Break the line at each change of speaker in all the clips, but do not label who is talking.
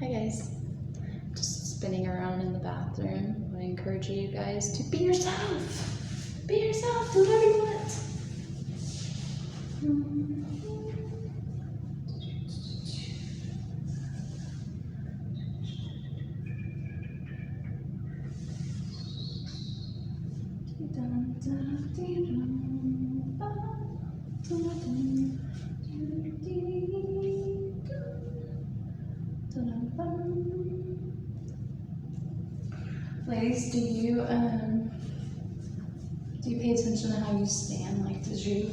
Hi guys, just spinning around in the bathroom. I encourage you guys to be yourself. Be yourself, do whatever you want. Ladies, do you pay attention to how you stand? Like, does your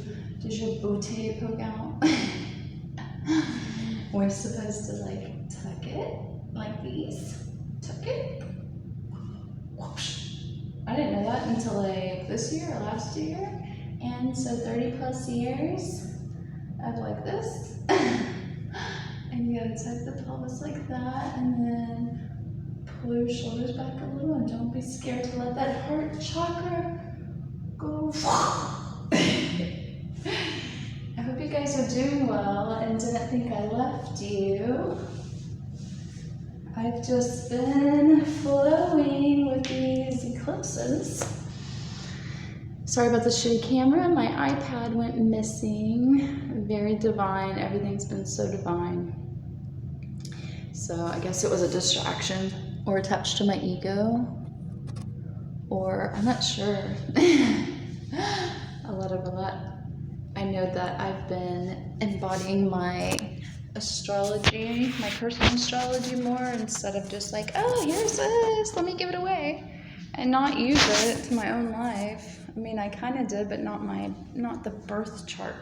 bootay poke out? We're supposed to like tuck it like these. Tuck it. Whoosh. I didn't know that until like this year or last year, and so 30 plus years of like this. And you gotta tuck the pelvis like that, and then pull your shoulders back a little, and don't be scared to let that heart chakra go. I hope you guys are doing well and didn't think I left you. I've just been flowing with these eclipses. Sorry about the shitty camera. My iPad went missing. Very divine. Everything's been so divine. So I guess it was a distraction or attached to my ego, or I'm not sure. a lot. I know that I've been embodying my astrology, my personal astrology more, instead of just like, oh, here's this, let me give it away, and not use it to my own life. I mean, I kind of did, but not the birth chart.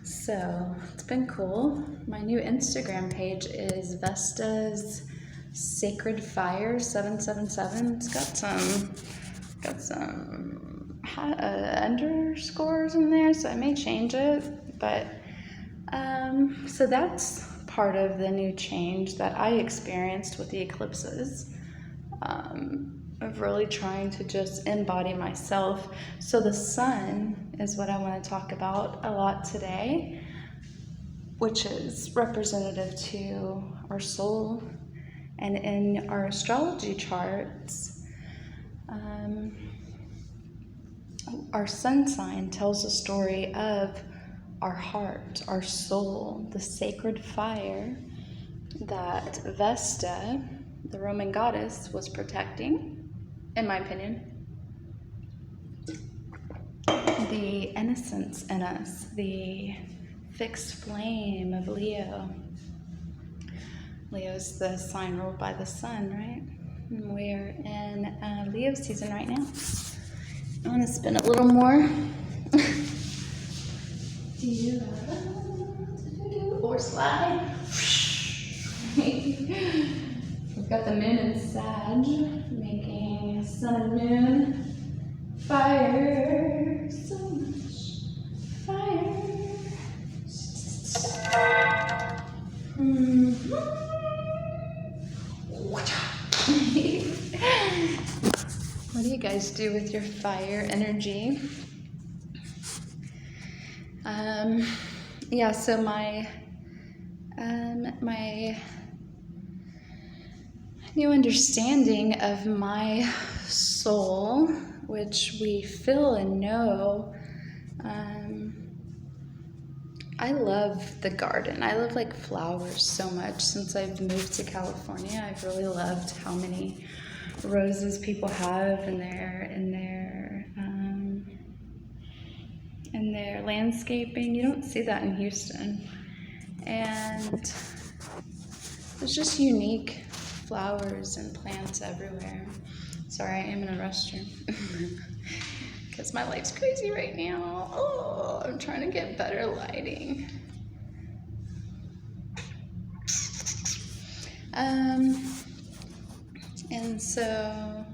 So it's been cool. My new Instagram page is Vesta's Sacred Fire 777. It's got some underscores in there, so I may change it. But so that's part of the new change that I experienced with the eclipses. Of really trying to just embody myself. So the sun is what I want to talk about a lot today, which is representative to our soul. And in our astrology charts, our sun sign tells a story of our heart, our soul, the sacred fire that Vesta, the Roman goddess, was protecting, in my opinion. The innocence in us, the fixed flame of Leo. Leo's the sign ruled by the sun, right? And we're in Leo season right now. I want to spin a little more. Or slide. We've got the moon in Sag, making sun and moon fire. So much fire. What do you guys do with your fire energy? Yeah, so my new understanding of my soul, which we feel and know, I love the garden. I love like flowers so much. Since I've moved to California, I've really loved how many roses people have in their landscaping. You don't see that in Houston. And there's just unique flowers and plants everywhere. Sorry, I am in a restroom. Because my life's crazy right now. Oh, I'm trying to get better lighting. And so,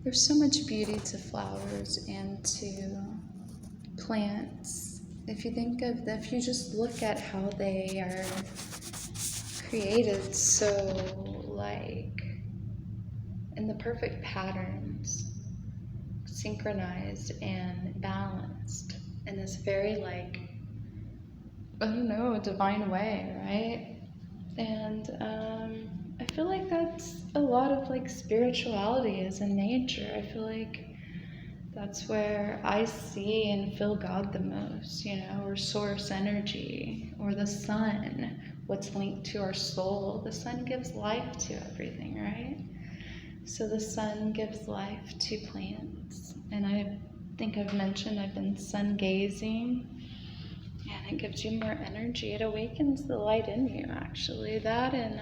there's so much beauty to flowers and to plants. If you just look at how they are created, so like in the perfect patterns, synchronized and balanced in this very, like, I don't know, divine way, right? And I feel like that's a lot of like spirituality is in nature. I feel like that's where I see and feel God the most, you know, or source energy, or the sun, what's linked to our soul. The sun gives life to everything, right? So the sun gives life to plants. And I think I've mentioned I've been sun gazing, and it gives you more energy. It awakens the light in you, actually. That, and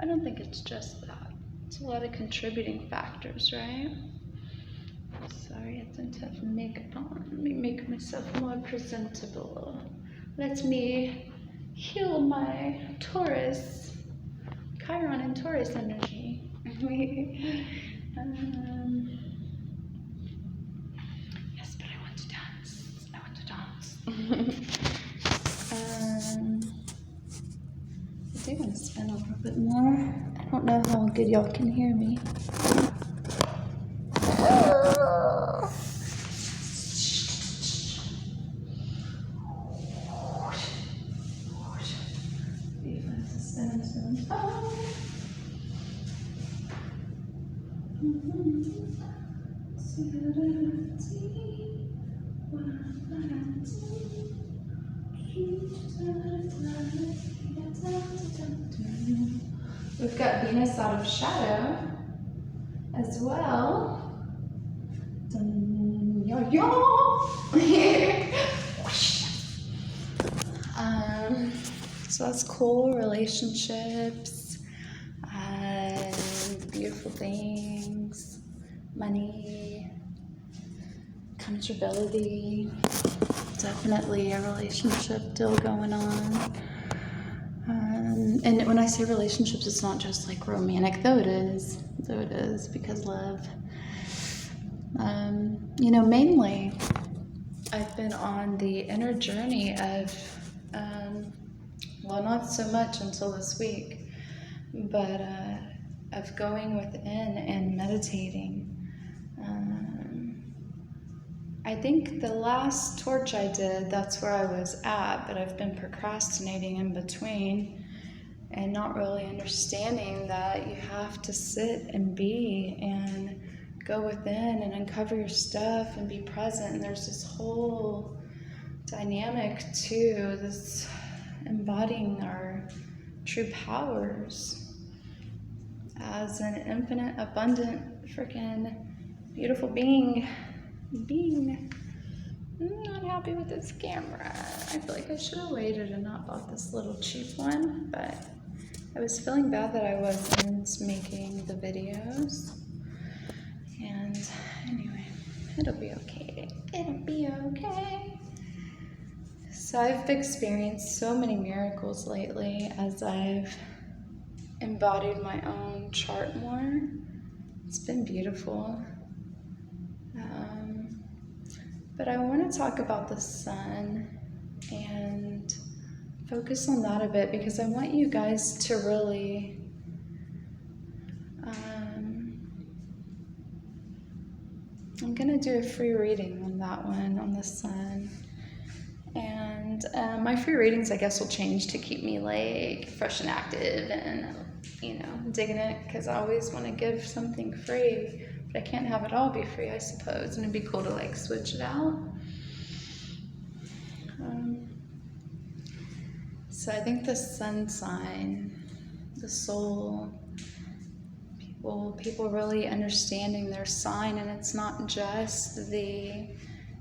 I don't think it's just that. It's a lot of contributing factors, right? Sorry, I don't have makeup on. Let me make myself more presentable. Let me heal my Taurus, Chiron and Taurus energy. Yes, but I want to dance. I want to dance. I do want to spin a little bit more. I don't know how good y'all can hear me. We've got Venus out of shadow as well. So that's cool. Relationships, beautiful things, money, comfortability. Definitely a relationship deal going on. And when I say relationships, it's not just like romantic, though it is, because love. You know, mainly I've been on the inner journey of, well, not so much until this week, but of going within and meditating. I think the last torch I did, that's where I was at, but I've been procrastinating in between and not really understanding that you have to sit and be and go within and uncover your stuff and be present. And there's this whole dynamic to this embodying our true powers as an infinite, abundant, freaking beautiful being. I'm not happy with this camera. I feel like I should have waited and not bought this little cheap one, but I was feeling bad that I wasn't making the videos. And anyway, it'll be okay. It'll be okay. So I've experienced so many miracles lately as I've embodied my own chart more. It's been beautiful. But I want to talk about the sun and focus on that a bit, because I want you guys to really I'm going to do a free reading on that one, on the sun. And my free readings, I guess, will change to keep me like fresh and active and, you know, digging it, because I always want to give something free. But I can't have it all be free, I suppose, and it'd be cool to like switch it out. So I think the sun sign, the soul, people really understanding their sign, and it's not just the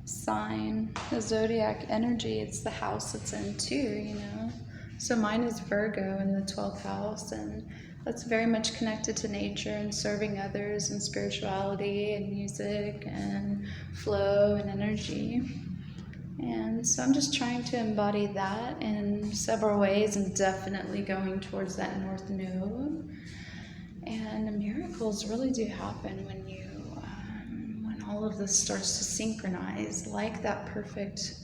sign, the zodiac energy, it's the house it's in too, you know. So mine is Virgo in the 12th house, and that's very much connected to nature and serving others and spirituality and music and flow and energy. And so I'm just trying to embody that in several ways, and definitely going towards that north node. And miracles really do happen when you, when all of this starts to synchronize, like that perfect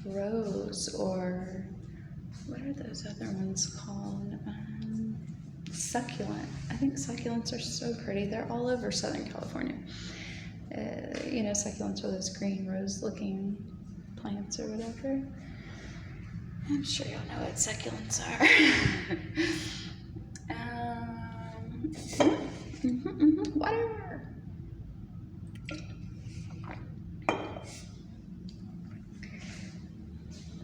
rose, or what are those other ones called? Succulent. I think succulents are so pretty. They're all over Southern California. succulents are those green rose-looking plants or whatever. I'm sure y'all know what succulents are. Water.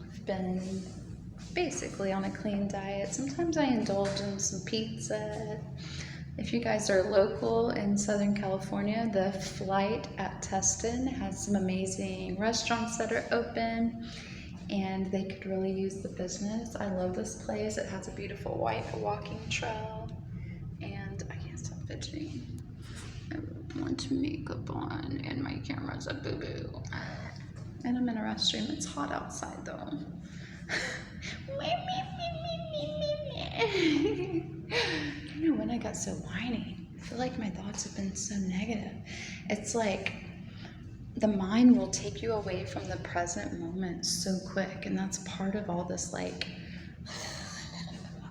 I've been basically on a clean diet. Sometimes I indulge in some pizza. If you guys are local in Southern California, the Flight at Tustin has some amazing restaurants that are open, and they could really use the business. I love this place. It has a beautiful white walking trail, and I can't stop fidgeting. I want makeup on, and my camera's a boo-boo. And I'm in a restroom. It's hot outside though. I don't know when I got so whiny. I feel like my thoughts have been so negative. It's like the mind will take you away from the present moment so quick, and that's part of all this, like,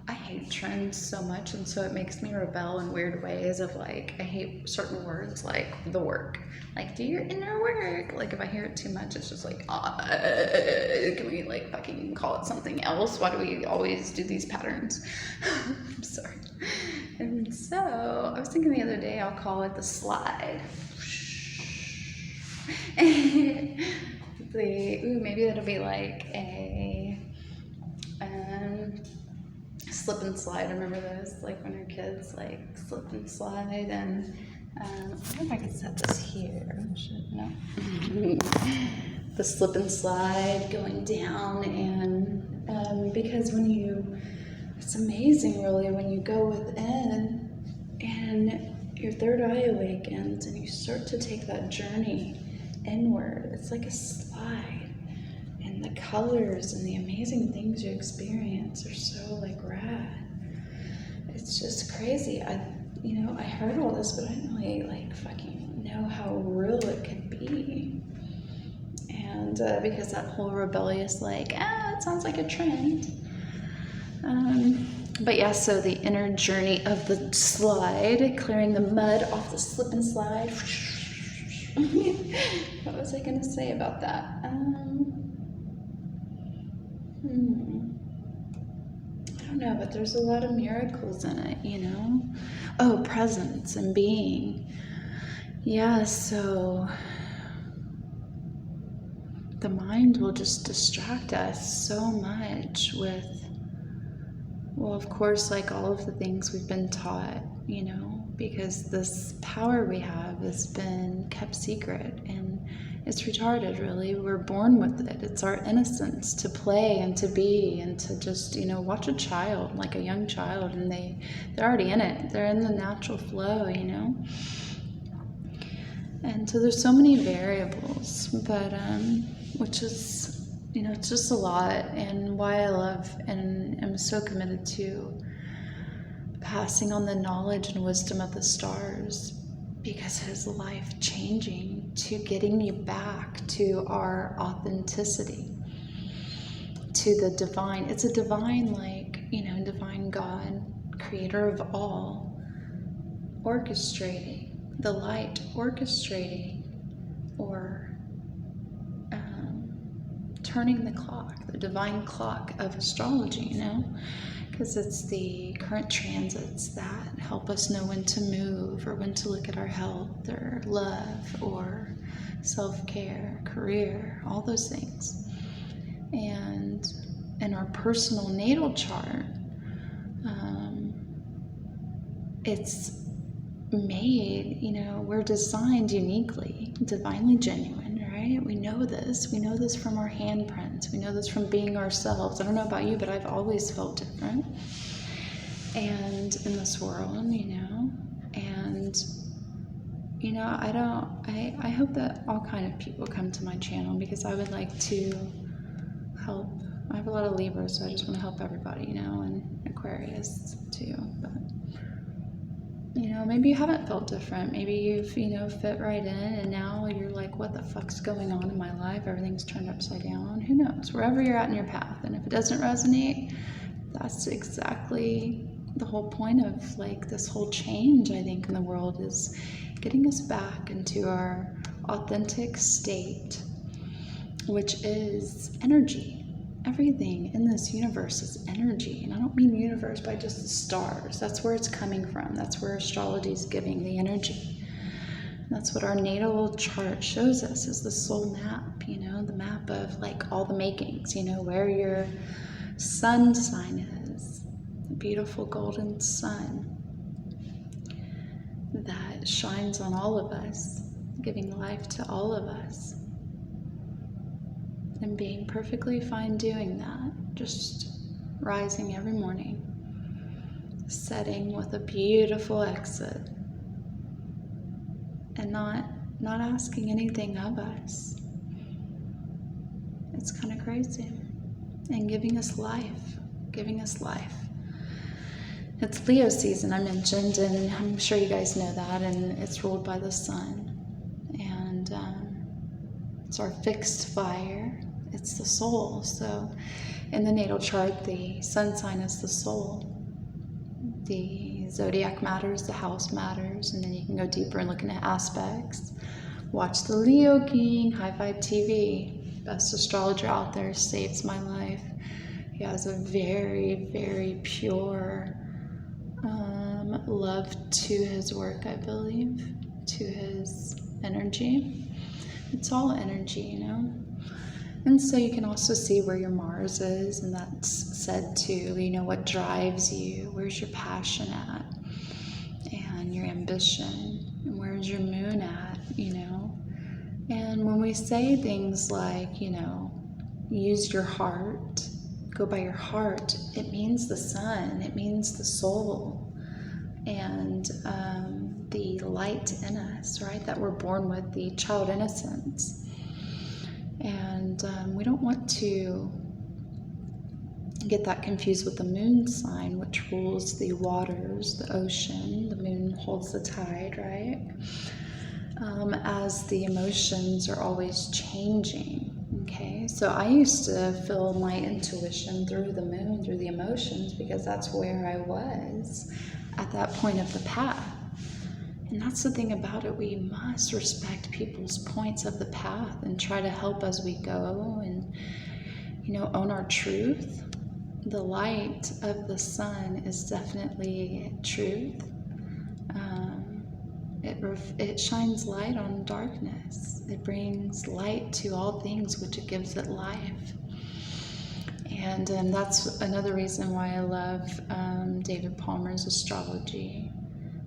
I hate trends so much, and so it makes me rebel in weird ways of, like, I hate certain words like the work. Like, do your inner work. Like, if I hear it too much, it's just like, can we, like, fucking call it something else? Why do we always do these patterns? I'm sorry. And so, I was thinking the other day, I'll call it the slide. Maybe that'll be like a slip and slide. Remember those, like when we were kids, like slip and slide. And I don't know if I can set this here. No. The slip and slide going down, and because it's amazing really when you go within and your third eye awakens and you start to take that journey inward. It's like a slide, and the colors and the amazing things you experience are so like rad. It's just crazy. I heard all this, but I didn't really like fucking know how real it could be. And because that whole rebellious like, it sounds like a trend. But yeah, so the inner journey of the slide, clearing the mud off the slip and slide. What was I going to say about that? I don't know, but there's a lot of miracles in it, Oh, presence and being. Yeah, so the mind will just distract us so much with, well, of course, like all of the things we've been taught, because this power we have has been kept secret, and it's retarded, really. We're born with it. It's our innocence to play and to be and to just, watch a child, like a young child, and they're already in it. They're in the natural flow, And so there's so many variables, but, which is, it's just a lot, and why I love and am so committed to passing on the knowledge and wisdom of the stars, because it is life-changing to getting you back to our authenticity, to the divine. It's a divine, divine God, creator of all, orchestrating, the light orchestrating, or turning the clock, the divine clock of astrology, because it's the current transits that help us know when to move, or when to look at our health or love or self-care, career, all those things. And in our personal natal chart, it's made, we're designed uniquely, divinely genuine, right? We know this from our handprints. We know this from being ourselves. I don't know about you, but I've always felt different. And in this world, and, I hope that all kind of people come to my channel, because I would like to help. I have a lot of Libras, so I just want to help everybody, and Aquarius too, but maybe you haven't felt different. Maybe you've, fit right in, and now you're like, what the fuck's going on in my life? Everything's turned upside down. Who knows? Wherever you're at in your path. And if it doesn't resonate, that's exactly the whole point of, like, this whole change, I think, in the world, is getting us back into our authentic state, which is energy. Everything in this universe is energy. And I don't mean universe by just the stars. That's where it's coming from. That's where astrology is giving the energy. That's what our natal chart shows us, is the soul map, the map of like all the makings, where your sun sign is, the beautiful golden sun that shines on all of us, giving life to all of us. And being perfectly fine doing that, just rising every morning, setting with a beautiful exit, and not asking anything of us. It's kind of crazy. And giving us life. It's Leo season, I mentioned, and I'm sure you guys know that, and it's ruled by the sun. And it's our fixed fire. It's the soul. So in the natal chart, the sun sign is the soul. The zodiac matters, the house matters, and then you can go deeper and look into aspects. Watch the Leo King, High Five TV, best astrologer out there, saves my life. He has a very, very pure love to his work, I believe, to his energy. It's all energy, And so you can also see where your Mars is, and that's said to, what drives you, where's your passion at, and your ambition, and where's your moon at, And when we say things like, use your heart, go by your heart, it means the sun, it means the soul, and the light in us, right, that we're born with, the child innocence. And we don't want to get that confused with the moon sign, which rules the waters, the ocean. The moon holds the tide, right? As the emotions are always changing, okay? So I used to feel my intuition through the moon, through the emotions, because that's where I was at that point of the path. And that's the thing about it. We must respect people's points of the path and try to help as we go and, own our truth. The light of the sun is definitely truth. It shines light on darkness. It brings light to all things, which it gives it life. And that's another reason why I love David Palmer's astrology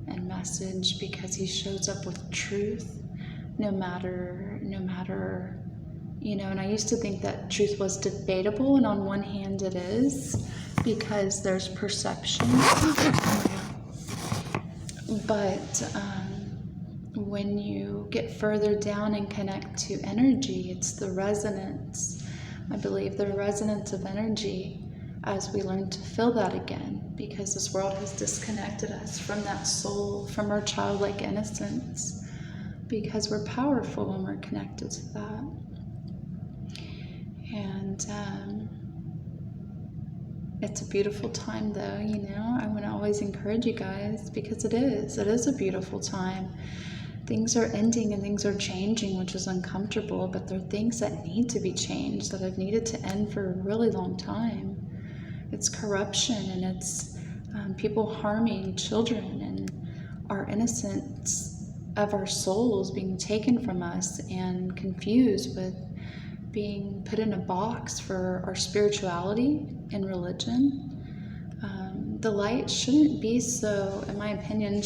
and message, because he shows up with truth no matter, and I used to think that truth was debatable, and on one hand it is, because there's perception. But when you get further down and connect to energy, it's the resonance, I believe, the resonance of energy, as we learn to feel that again, because this world has disconnected us from that soul, from our childlike innocence, because we're powerful when we're connected to that. And it's a beautiful time, though, I want to always encourage you guys, because it is a beautiful time. Things are ending and things are changing, which is uncomfortable, but there are things that need to be changed, that have needed to end for a really long time. It's corruption, and it's people harming children, and our innocence of our souls being taken from us and confused with being put in a box for our spirituality and religion. The light shouldn't be so, in my opinion,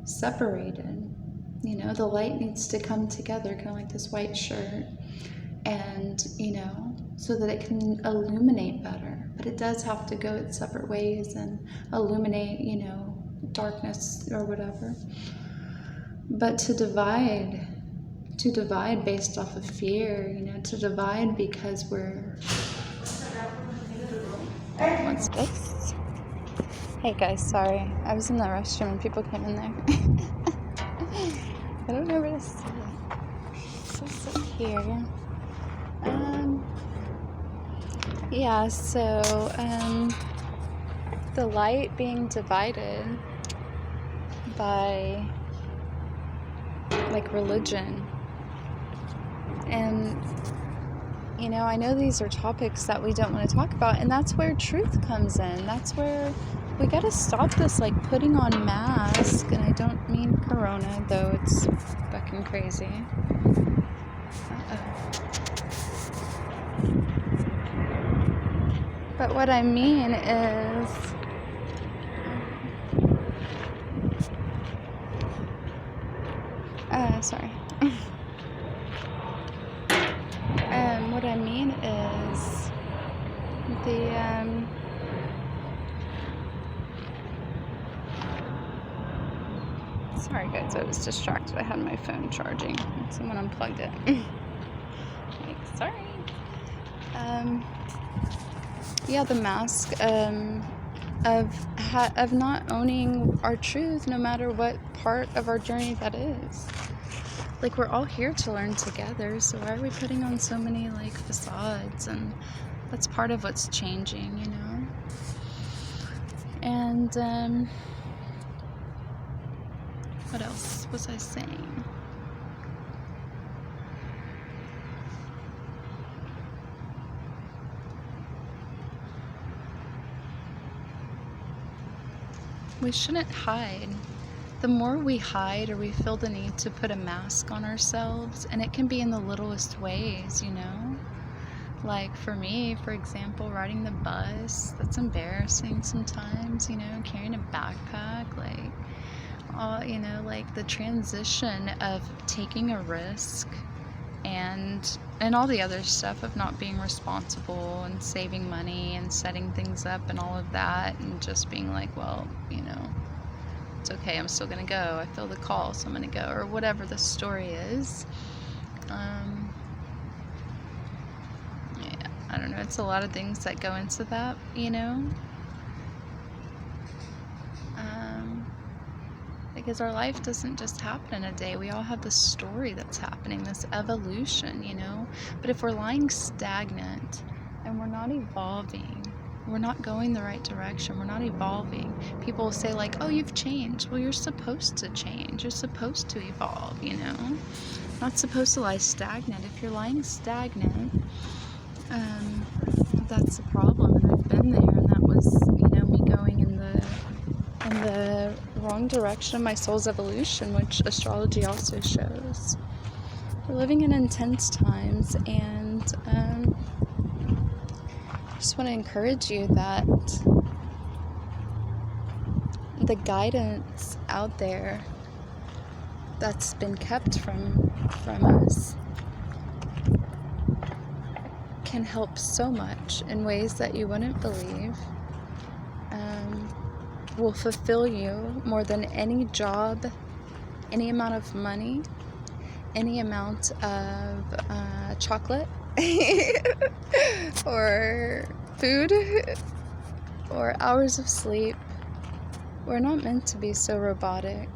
separated. The light needs to come together, kind of like this white shirt, and so that it can illuminate better. But it does have to go its separate ways and illuminate, darkness or whatever. But to divide based off of fear, to divide because we're... One space. Hey guys, sorry. I was in the restroom and people came in there. I don't know where to sit. So sit here. Yeah, so the light being divided by like religion. And, you know, I know these are topics that we don't want to talk about, and that's where truth comes in. That's where we got to stop this, like, putting on masks, and I don't mean corona, though it's fucking crazy. But what I mean is, sorry. What I mean is sorry guys, I was distracted. I had my phone charging. Someone unplugged it. Like, sorry. Yeah, the mask of not owning our truth, no matter what part of our journey that is. Like, we're all here to learn together, so why are we putting on so many, like, facades? And that's part of what's changing, you know? And, what else was I saying? We shouldn't hide. The more we hide, or we feel the need to put a mask on ourselves, and it can be in the littlest ways, you know? Like, for me, for example, riding the bus, that's embarrassing sometimes, you know, carrying a backpack, like, you know, like the transition of taking a risk and all the other stuff of not being responsible and saving money and setting things up and all of that, and just being like, well, you know, it's okay, I'm still gonna go, I feel the call, so I'm gonna go, or whatever the story is. Yeah, I don't know, it's a lot of things that go into that, you know, because our life doesn't just happen in a day. We all have this story that's happening, this evolution, you know, but if we're lying stagnant and we're not evolving, we're not going the right direction, we're not evolving. People will say, like, oh, you've changed. Well, you're supposed to change. You're supposed to evolve, you know? Not supposed to lie stagnant. If you're lying stagnant, that's a problem. And I've been there, and that was, you know, me going in the wrong direction of my soul's evolution, which astrology also shows. We're living in intense times, and I just want to encourage you that the guidance out there that's been kept from us can help so much in ways that you wouldn't believe. Will fulfill you more than any job, any amount of money, any amount of chocolate or food or hours of sleep. We're not meant to be so robotic.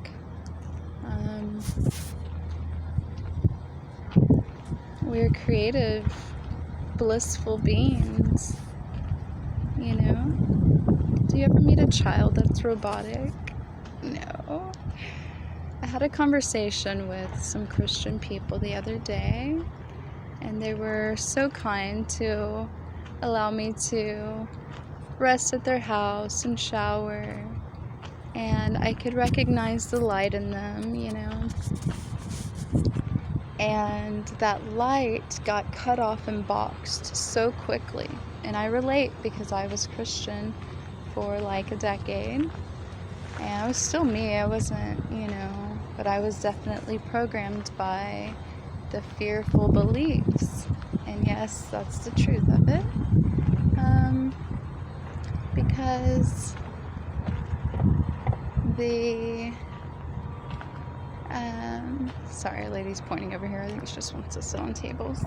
We're creative, blissful beings, you know? Do you ever meet a child that's robotic? No. I had a conversation with some Christian people the other day, and they were so kind to allow me to rest at their house and shower, and I could recognize the light in them, you know? And that light got cut off and boxed so quickly. And I relate, because I was Christian for like a decade, and I was still me. I wasn't, you know, but I was definitely programmed by the fearful beliefs. And yes, that's the truth of it. Because the sorry, a lady's pointing over here. I think she just wants to sit on tables.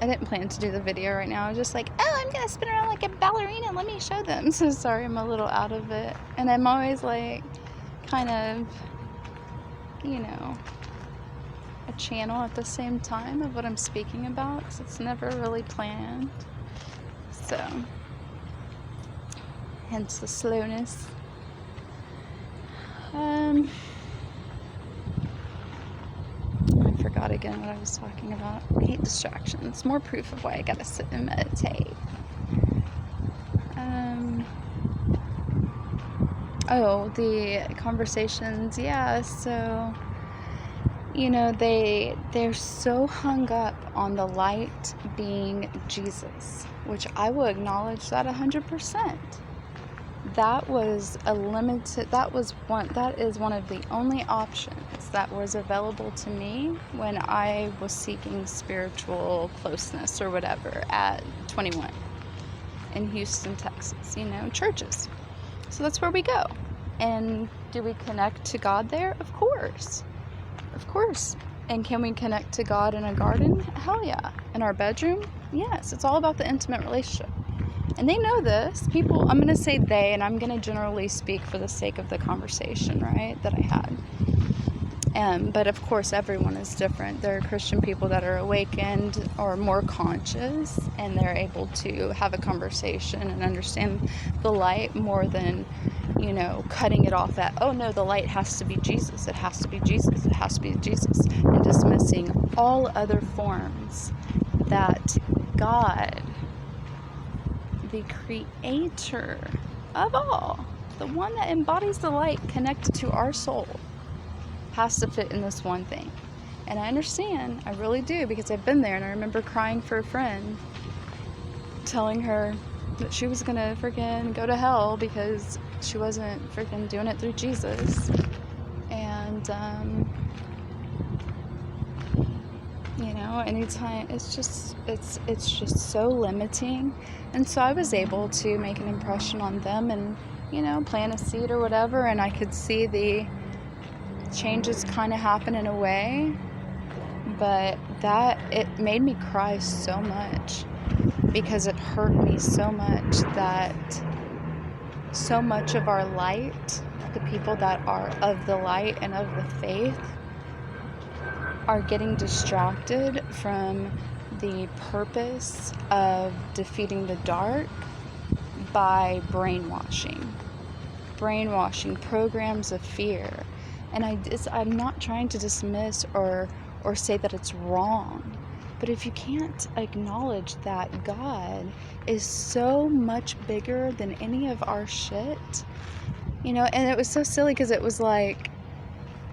I didn't plan to do the video right now. I was just like, oh, I'm gonna spin around like a ballerina, let me show them. So sorry, I'm a little out of it. And I'm always like kind of, you know, a channel at the same time of what I'm speaking about, because it's never really planned. So hence the slowness. I forgot again what I was talking about. I hate distractions. More proof of why I gotta sit and meditate. Oh, the conversations, yeah, so, they're so hung up on the light being Jesus, which I will acknowledge that 100%. That is one of the only options that was available to me when I was seeking spiritual closeness or whatever at 21 in Houston, Texas, churches. So that's where we go. And do we connect to God there? Of course. Of course. And can we connect to God in a garden? Hell yeah. In our bedroom? Yes. It's all about the intimate relationship. And they know this. People, I'm going to say they, and I'm going to generally speak for the sake of the conversation, right, that I had. But of course, everyone is different. There are Christian people that are awakened or more conscious, and they're able to have a conversation and understand the light more than, cutting it off at, oh no, the light has to be Jesus. It has to be Jesus. It has to be Jesus. And dismissing all other forms that God, the creator of all, the one that embodies the light connected to our soul, has to fit in this one thing. And I understand, I really do, because I've been there, and I remember crying for a friend, telling her that she was gonna freaking go to hell because she wasn't freaking doing it through Jesus. And anytime, it's just so limiting. And so I was able to make an impression on them and plant a seed or whatever, and I could see the changes kind of happen in a way, but it made me cry so much, because it hurt me so much that so much of our light, the people that are of the light and of the faith, are getting distracted from the purpose of defeating the dark by brainwashing programs of fear. And I'm not trying to dismiss or say that it's wrong, but if you can't acknowledge that God is so much bigger than any of our shit, and it was so silly because it was like,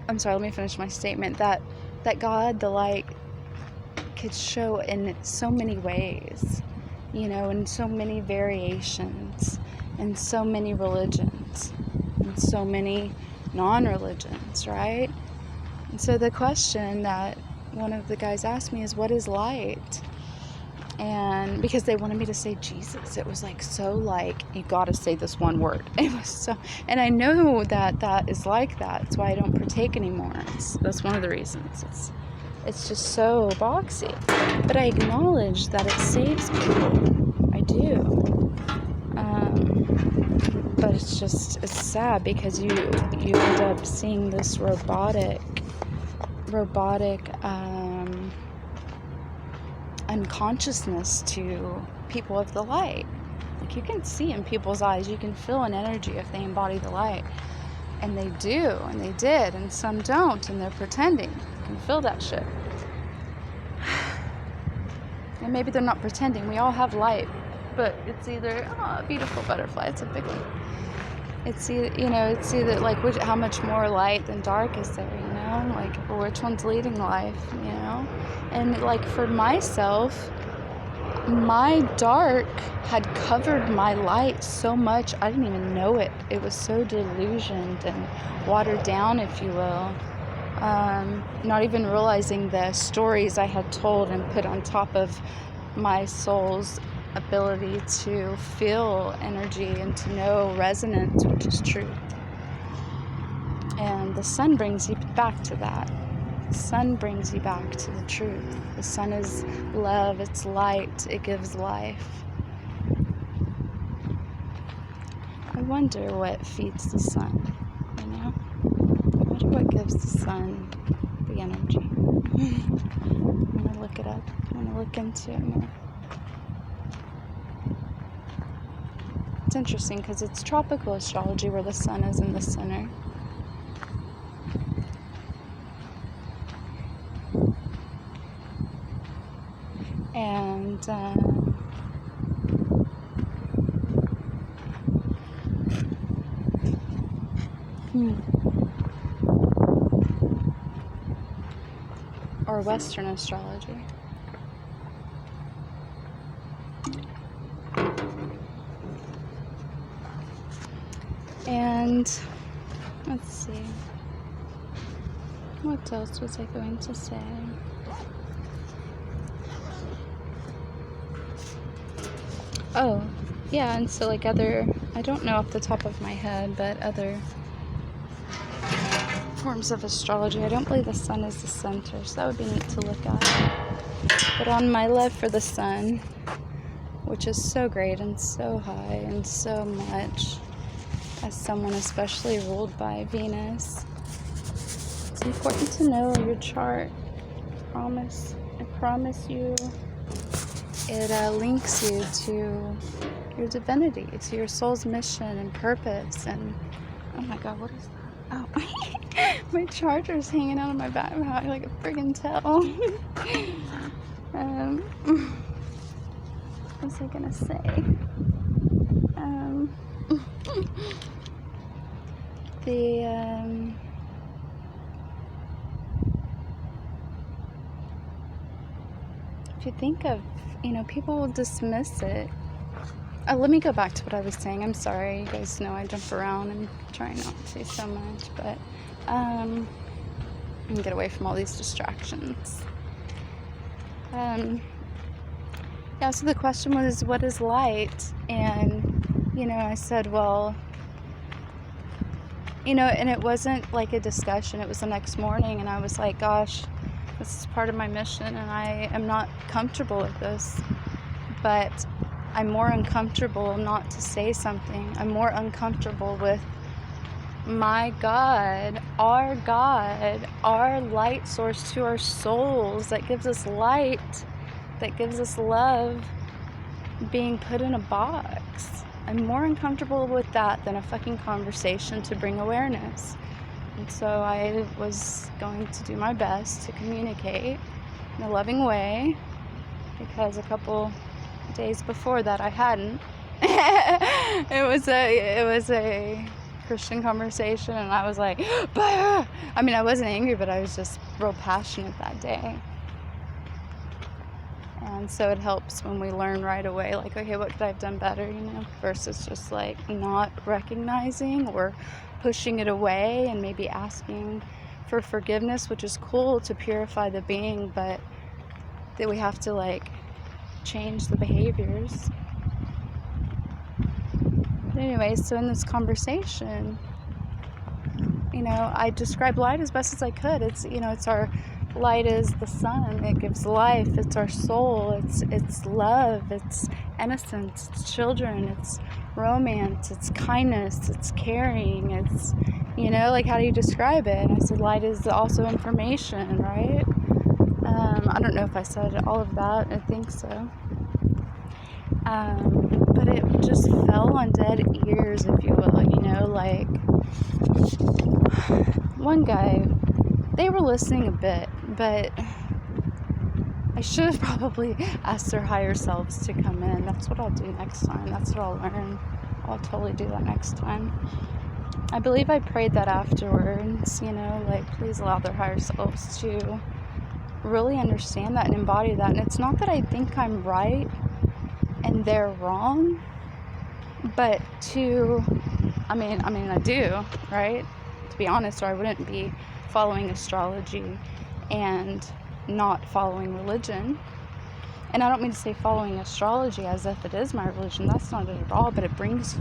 I'm sorry, let me finish my statement, that God, the light, could show in so many ways, in so many variations, in so many religions, in so many non-religions, right? And so the question that one of the guys asked me is, what is light? And because they wanted me to say Jesus, it was you gotta say this one word. It was so, and I know that is like that. That's why I don't partake anymore. That's one of the reasons. It's just so boxy. But I acknowledge that it saves people. I do. But it's sad because you end up seeing this robotic unconsciousness to people of the light. Like, you can see in people's eyes, you can feel an energy if they embody the light. And they do, and they did, and some don't, and they're pretending. You can feel that shit. And maybe they're not pretending. We all have light, but it's either, a beautiful butterfly, it's a big one. It's either like how much more light than dark is there, like, which one's leading life, and like for myself, my dark had covered my light so much I didn't even know it. It was so delusioned and watered down, if you will, not even realizing the stories I had told and put on top of my soul's ability to feel energy and to know resonance, which is truth. And the sun brings you back to that. The sun brings you back to the truth. The sun is love, it's light, it gives life. I wonder what feeds the sun, I wonder what gives the sun the energy. I'm going to look it up. I'm going to look into it more. It's interesting because it's tropical astrology where the sun is in the center. And or Western astrology. And let's see, what else was I going to say? Oh, yeah, and so like other, I don't know off the top of my head, but other forms of astrology. I don't believe the sun is the center, so that would be neat to look at. But on my love for the sun, which is so great and so high and so much, as someone especially ruled by Venus, it's important to know your chart. I promise you, it links you to your divinity, to your soul's mission and purpose. And oh my god, what is that? Oh, my charger's hanging out of my backpack like a friggin' tail. What was I gonna say? If you think of, people will dismiss it. Let me go back to what I was saying. I'm sorry, you guys know I jump around and try not to say so much, but and get away from all these distractions. Yeah, so the question was, what is light? And I said, well, and it wasn't like a discussion. It was the next morning, and I was like, gosh, this is part of my mission, and I am not comfortable with this. But I'm more uncomfortable not to say something. I'm more uncomfortable with my God, our light source to our souls that gives us light, that gives us love, being put in a box. I'm more uncomfortable with that than a fucking conversation to bring awareness. And so I was going to do my best to communicate in a loving way, because a couple days before that I hadn't. It was a Christian conversation, and I was like, bah! I mean, I wasn't angry, but I was just real passionate that day. And so it helps when we learn right away, like, okay, what could I have done better, versus just like not recognizing or pushing it away and maybe asking for forgiveness, which is cool to purify the being, but that we have to like change the behaviors. But anyway, so in this conversation, I described light as best as I could. It's, it's our light is the sun. It gives life. It's our soul. It's love. It's innocence. It's children. It's romance. It's kindness. It's caring. It's, like, how do you describe it? And I said light is also information, right? I don't know if I said all of that. I think so. But it just fell on dead ears, if you will, like one guy, they were listening a bit, but I should have probably asked their higher selves to come in. That's what I'll do next time. That's what I'll learn. I'll totally do that next time. I believe I prayed that afterwards, like, please allow their higher selves to really understand that and embody that. And it's not that I think I'm right and they're wrong, but I do, right? To be honest, or I wouldn't be following astrology and not following religion. And I don't mean to say following astrology as if it is my religion. That's not it at all. But it brings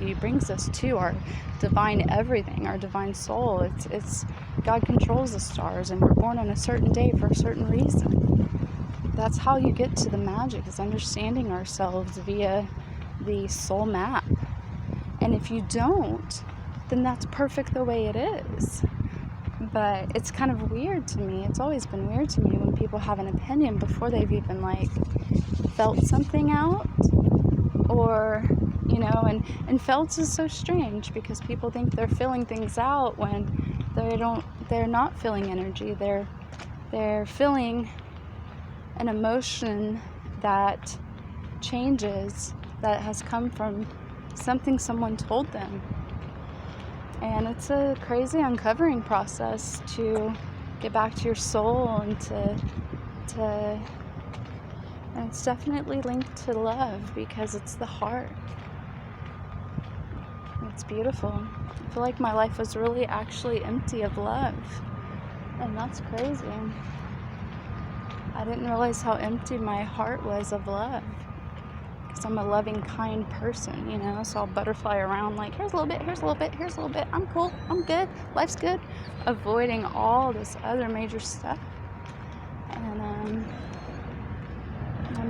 us to our divine everything, our divine soul. It's God controls the stars, and we're born on a certain day for a certain reason. That's how you get to the magic, is understanding ourselves via the soul map. And if you don't, then that's perfect the way it is. But it's kind of weird to me. It's always been weird to me when people have an opinion before they've even felt something out, or and felt is so strange, because people think they're feeling things out when they're not feeling energy. They're feeling an emotion that changes that has come from something someone told them. And it's a crazy uncovering process to get back to your soul and and it's definitely linked to love because it's the heart. It's beautiful. I feel like my life was really actually empty of love. And that's crazy. I didn't realize how empty my heart was of love. Because I'm a loving, kind person, so I'll butterfly around like, here's a little bit, here's a little bit, here's a little bit. I'm cool, I'm good, life's good. Avoiding all this other major stuff. And I'm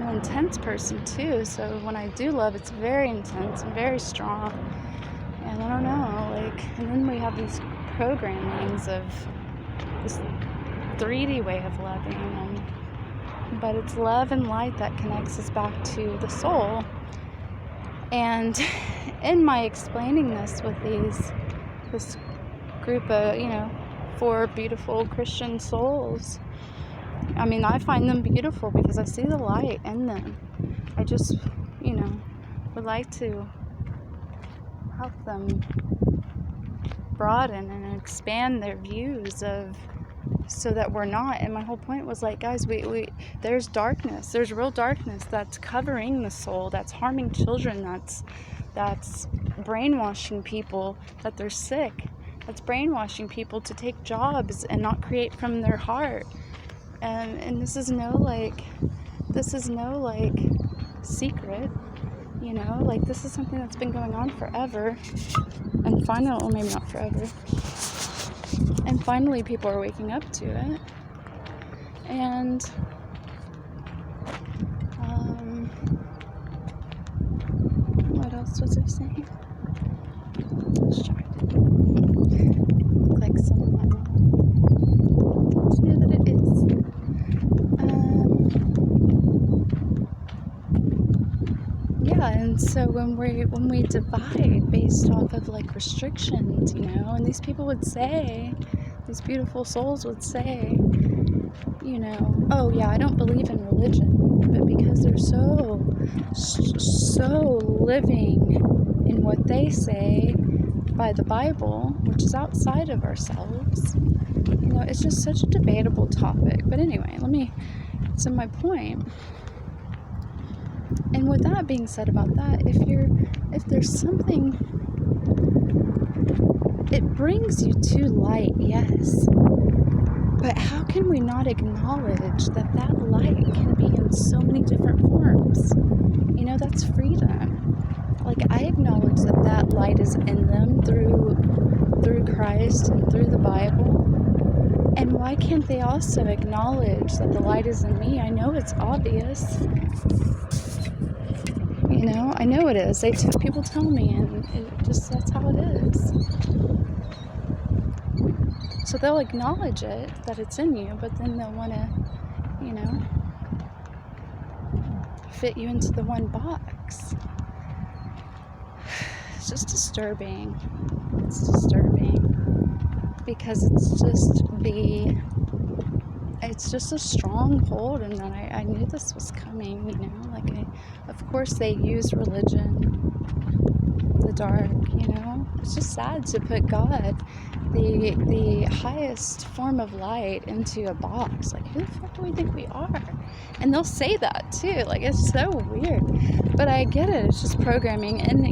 an intense person too, so when I do love, it's very intense and very strong. And I don't know, and then we have these programmings of this 3D way of loving, but it's love and light that connects us back to the soul. And in my explaining this with this group of, 4 beautiful Christian souls, I find them beautiful because I see the light in them. I just, would like to help them broaden and expand their views so that we're not. And my whole point was guys, there's darkness, there's real darkness that's covering the soul, that's harming children, that's brainwashing people that they're sick, that's brainwashing people to take jobs and not create from their heart. And this is no secret, this is something that's been going on forever, and finally, well, maybe not forever, and finally people are waking up to it. And what else was I saying? Distracted. Look like someone knew that it is. And so when we divide based off of restrictions, and these people would say, these beautiful souls would say, oh yeah, I don't believe in religion, but because they're so living in what they say by the Bible, which is outside of ourselves, it's just such a debatable topic. But anyway, so my point. And with that being said about that, if there's something, it brings you to light, yes. But how can we not acknowledge that light can be in so many different forms? That's freedom. I acknowledge that light is in them through Christ and through the Bible. And why can't they also acknowledge that the light is in me? I know it's obvious. I know it is. People tell me, and that's how it is. So they'll acknowledge it, that it's in you, but then they'll want to, fit you into the one box. It's just disturbing. It's disturbing because it's just a stronghold, and that I knew this was coming, of course they use religion, the dark, it's just sad to put God, the highest form of light, into a box. Who the fuck do we think we are? And they'll say that too, it's so weird, but I get it, it's just programming. And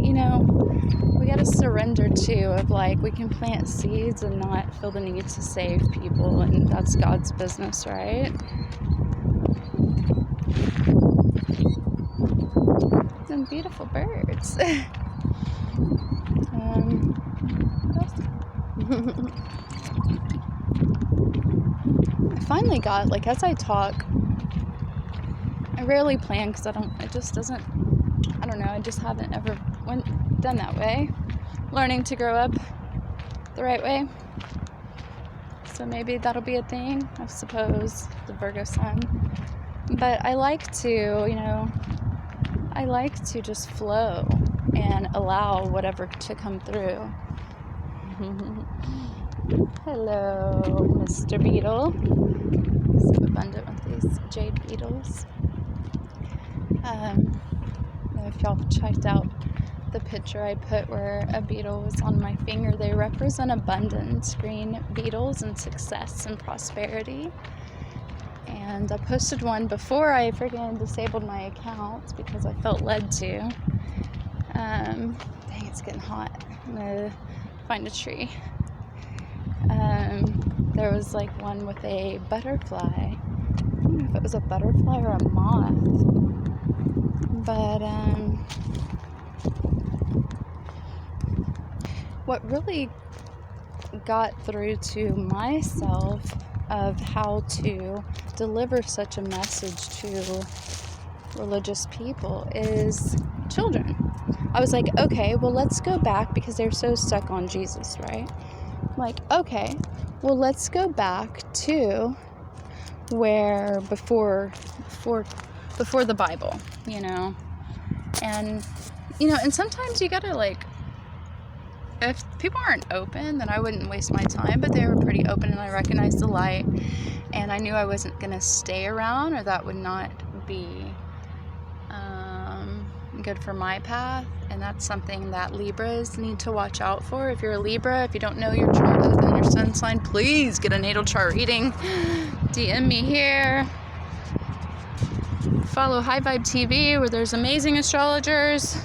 we gotta surrender too, of we can plant seeds and not feel the need to save people, and that's God's business, right? Some beautiful birds. What else? I finally got, as I talk, I rarely plan because I just haven't ever done that way. Learning to grow up the right way. So maybe that'll be a thing, I suppose, the Virgo sun. But I like to just flow and allow whatever to come through. Hello, Mr. Beetle. So abundant with these jade beetles. If y'all checked out the picture I put where a beetle was on my finger, they represent abundance, green beetles, and success and prosperity. And I posted one before I freaking disabled my account because I felt led to. Dang, it's getting hot. I'm gonna find a tree. There was like one with a butterfly. I don't know if it was a butterfly or a moth. But what really got through to myself of how to deliver such a message to religious people is children. I was like, okay, well, let's go back because they're so stuck on Jesus, right? Like, okay, well, let's go back to where before the Bible, and and sometimes you gotta, like, if people aren't open, then I wouldn't waste my time, but they were pretty open, and I recognized the light, and I knew I wasn't gonna stay around, or that would not be good for my path. And that's something that Libras need to watch out for. If you're a Libra, if you don't know your chart other than your sun sign, please get a natal chart reading. DM me here. Follow High Vibe TV where there's amazing astrologers.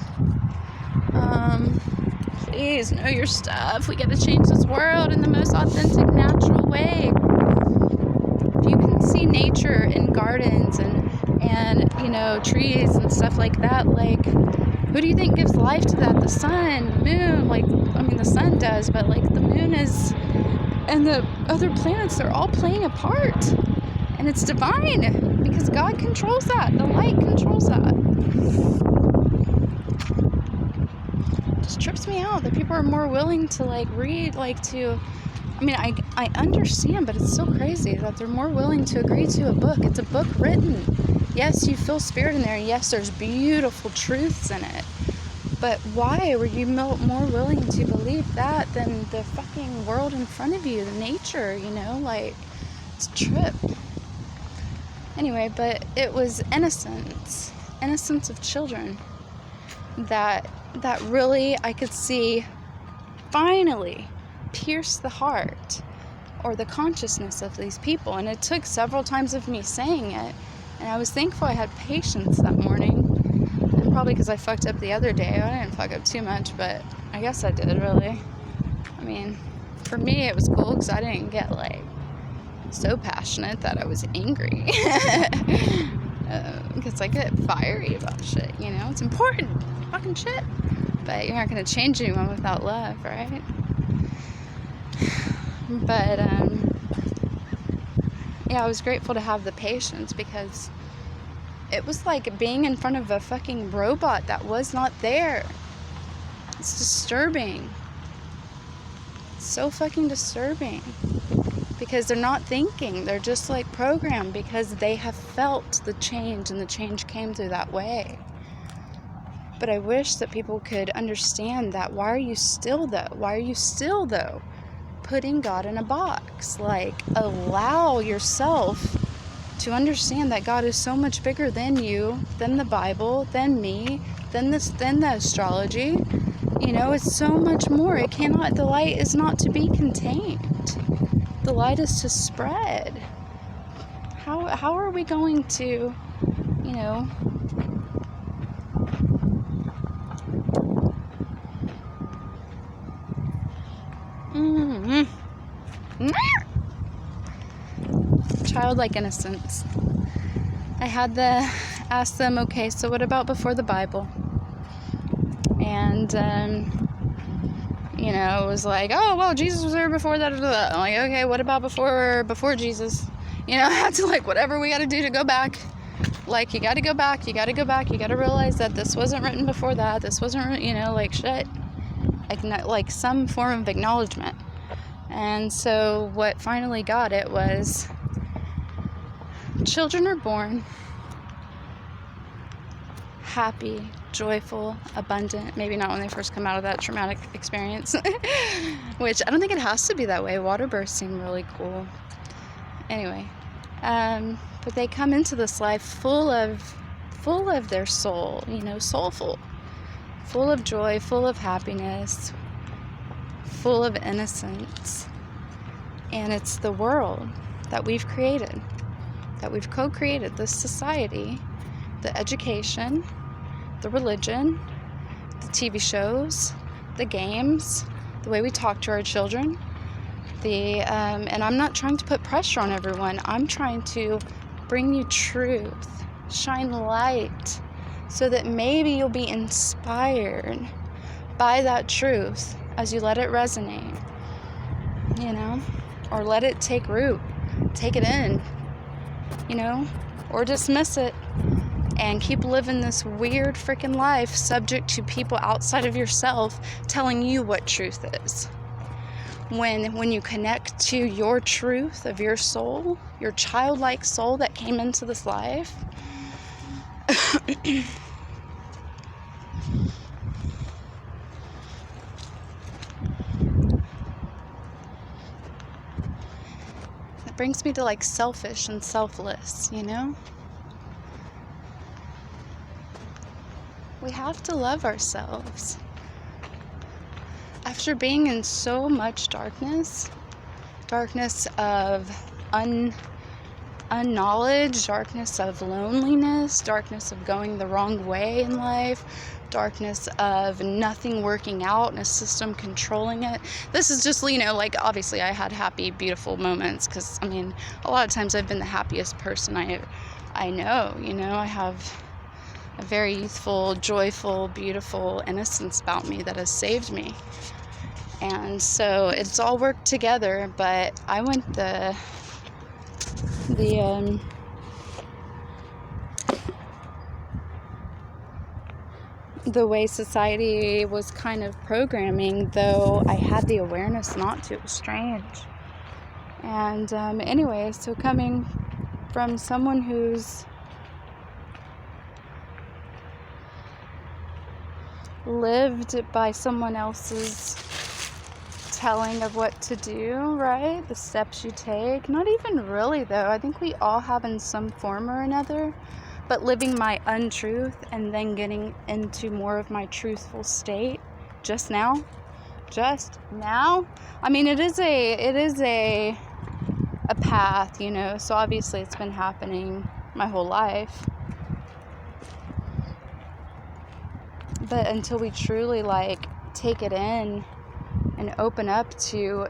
Please know your stuff. We got to change this world in the most authentic, natural way. If you can see nature in gardens and trees and stuff like that, like, who do you think gives life to that? The sun, the moon, the sun does, but like the moon is, and the other planets, they're all playing a part. And it's divine because God controls that. The light controls that. It just trips me out that people are more willing to read, I understand, but it's so crazy that they're more willing to agree to a book. It's a book written. Yes, you feel spirit in there. Yes, there's beautiful truths in it. But why were you more willing to believe that than the fucking world in front of you, the nature, it's a trip. Anyway, but it was innocence of children that really I could see finally pierce the heart or the consciousness of these people. And it took several times of me saying it, and I was thankful I had patience that morning. And probably because I fucked up the other day. I didn't fuck up too much, but I guess I did, really. I mean, for me it was cool because I didn't get so passionate that I was angry. Because I get fiery about shit, it's important fucking shit, but you're not going to change anyone without love, right? But I was grateful to have the patience because it was like being in front of a fucking robot that was not there. It's disturbing. It's so fucking disturbing. Because they're not thinking, they're just programmed because they have felt the change, and the change came through that way. But I wish that people could understand that. Why are you still though putting God in a box? Allow yourself to understand that God is so much bigger than you, than the Bible, than me, than the astrology. It's so much more. The light is not to be contained. The light is to spread. How are we going to, childlike innocence. I had to ask them, okay, so what about before the Bible? And it was like, oh, well, Jesus was there before that. I'm like, okay, what about before Jesus? I had to, whatever we got to do to go back. You got to go back. You got to realize that this wasn't written before that. This wasn't, shit. Some form of acknowledgement. And so what finally got it was children are born happy, joyful, abundant. Maybe not when they first come out of that traumatic experience, which I don't think it has to be that way. Water births seem really cool. Anyway, but they come into this life full of full of their soul, soulful, full of joy, full of happiness, full of innocence. And it's the world that we've created, that we've co-created, this society, the education, the religion, the TV shows, the games, the way we talk to our children, and I'm not trying to put pressure on everyone. I'm trying to bring you truth, shine light, so that maybe you'll be inspired by that truth as you let it resonate, or let it take root, take it in, or dismiss it and keep living this weird freaking life subject to people outside of yourself telling you what truth is. When you connect to your truth of your soul, your childlike soul that came into this life, it brings me to like selfish and selfless, We have to love ourselves. After being in so much darkness of unknowledge, darkness of loneliness, darkness of going the wrong way in life, darkness of nothing working out and a system controlling it. This is just, obviously I had happy, beautiful moments because, a lot of times I've been the happiest person I know, I have a very youthful, joyful, beautiful innocence about me that has saved me. And so it's all worked together, but I went the way society was kind of programming, though I had the awareness not to. It was strange. And anyway, so coming from someone who's lived by someone else's telling of what to do, right? The steps you take. Not even really, though. I think we all have in some form or another. But living my untruth and then getting into more of my truthful state just now. It is a path, so obviously it's been happening my whole life. But until we truly take it in and open up to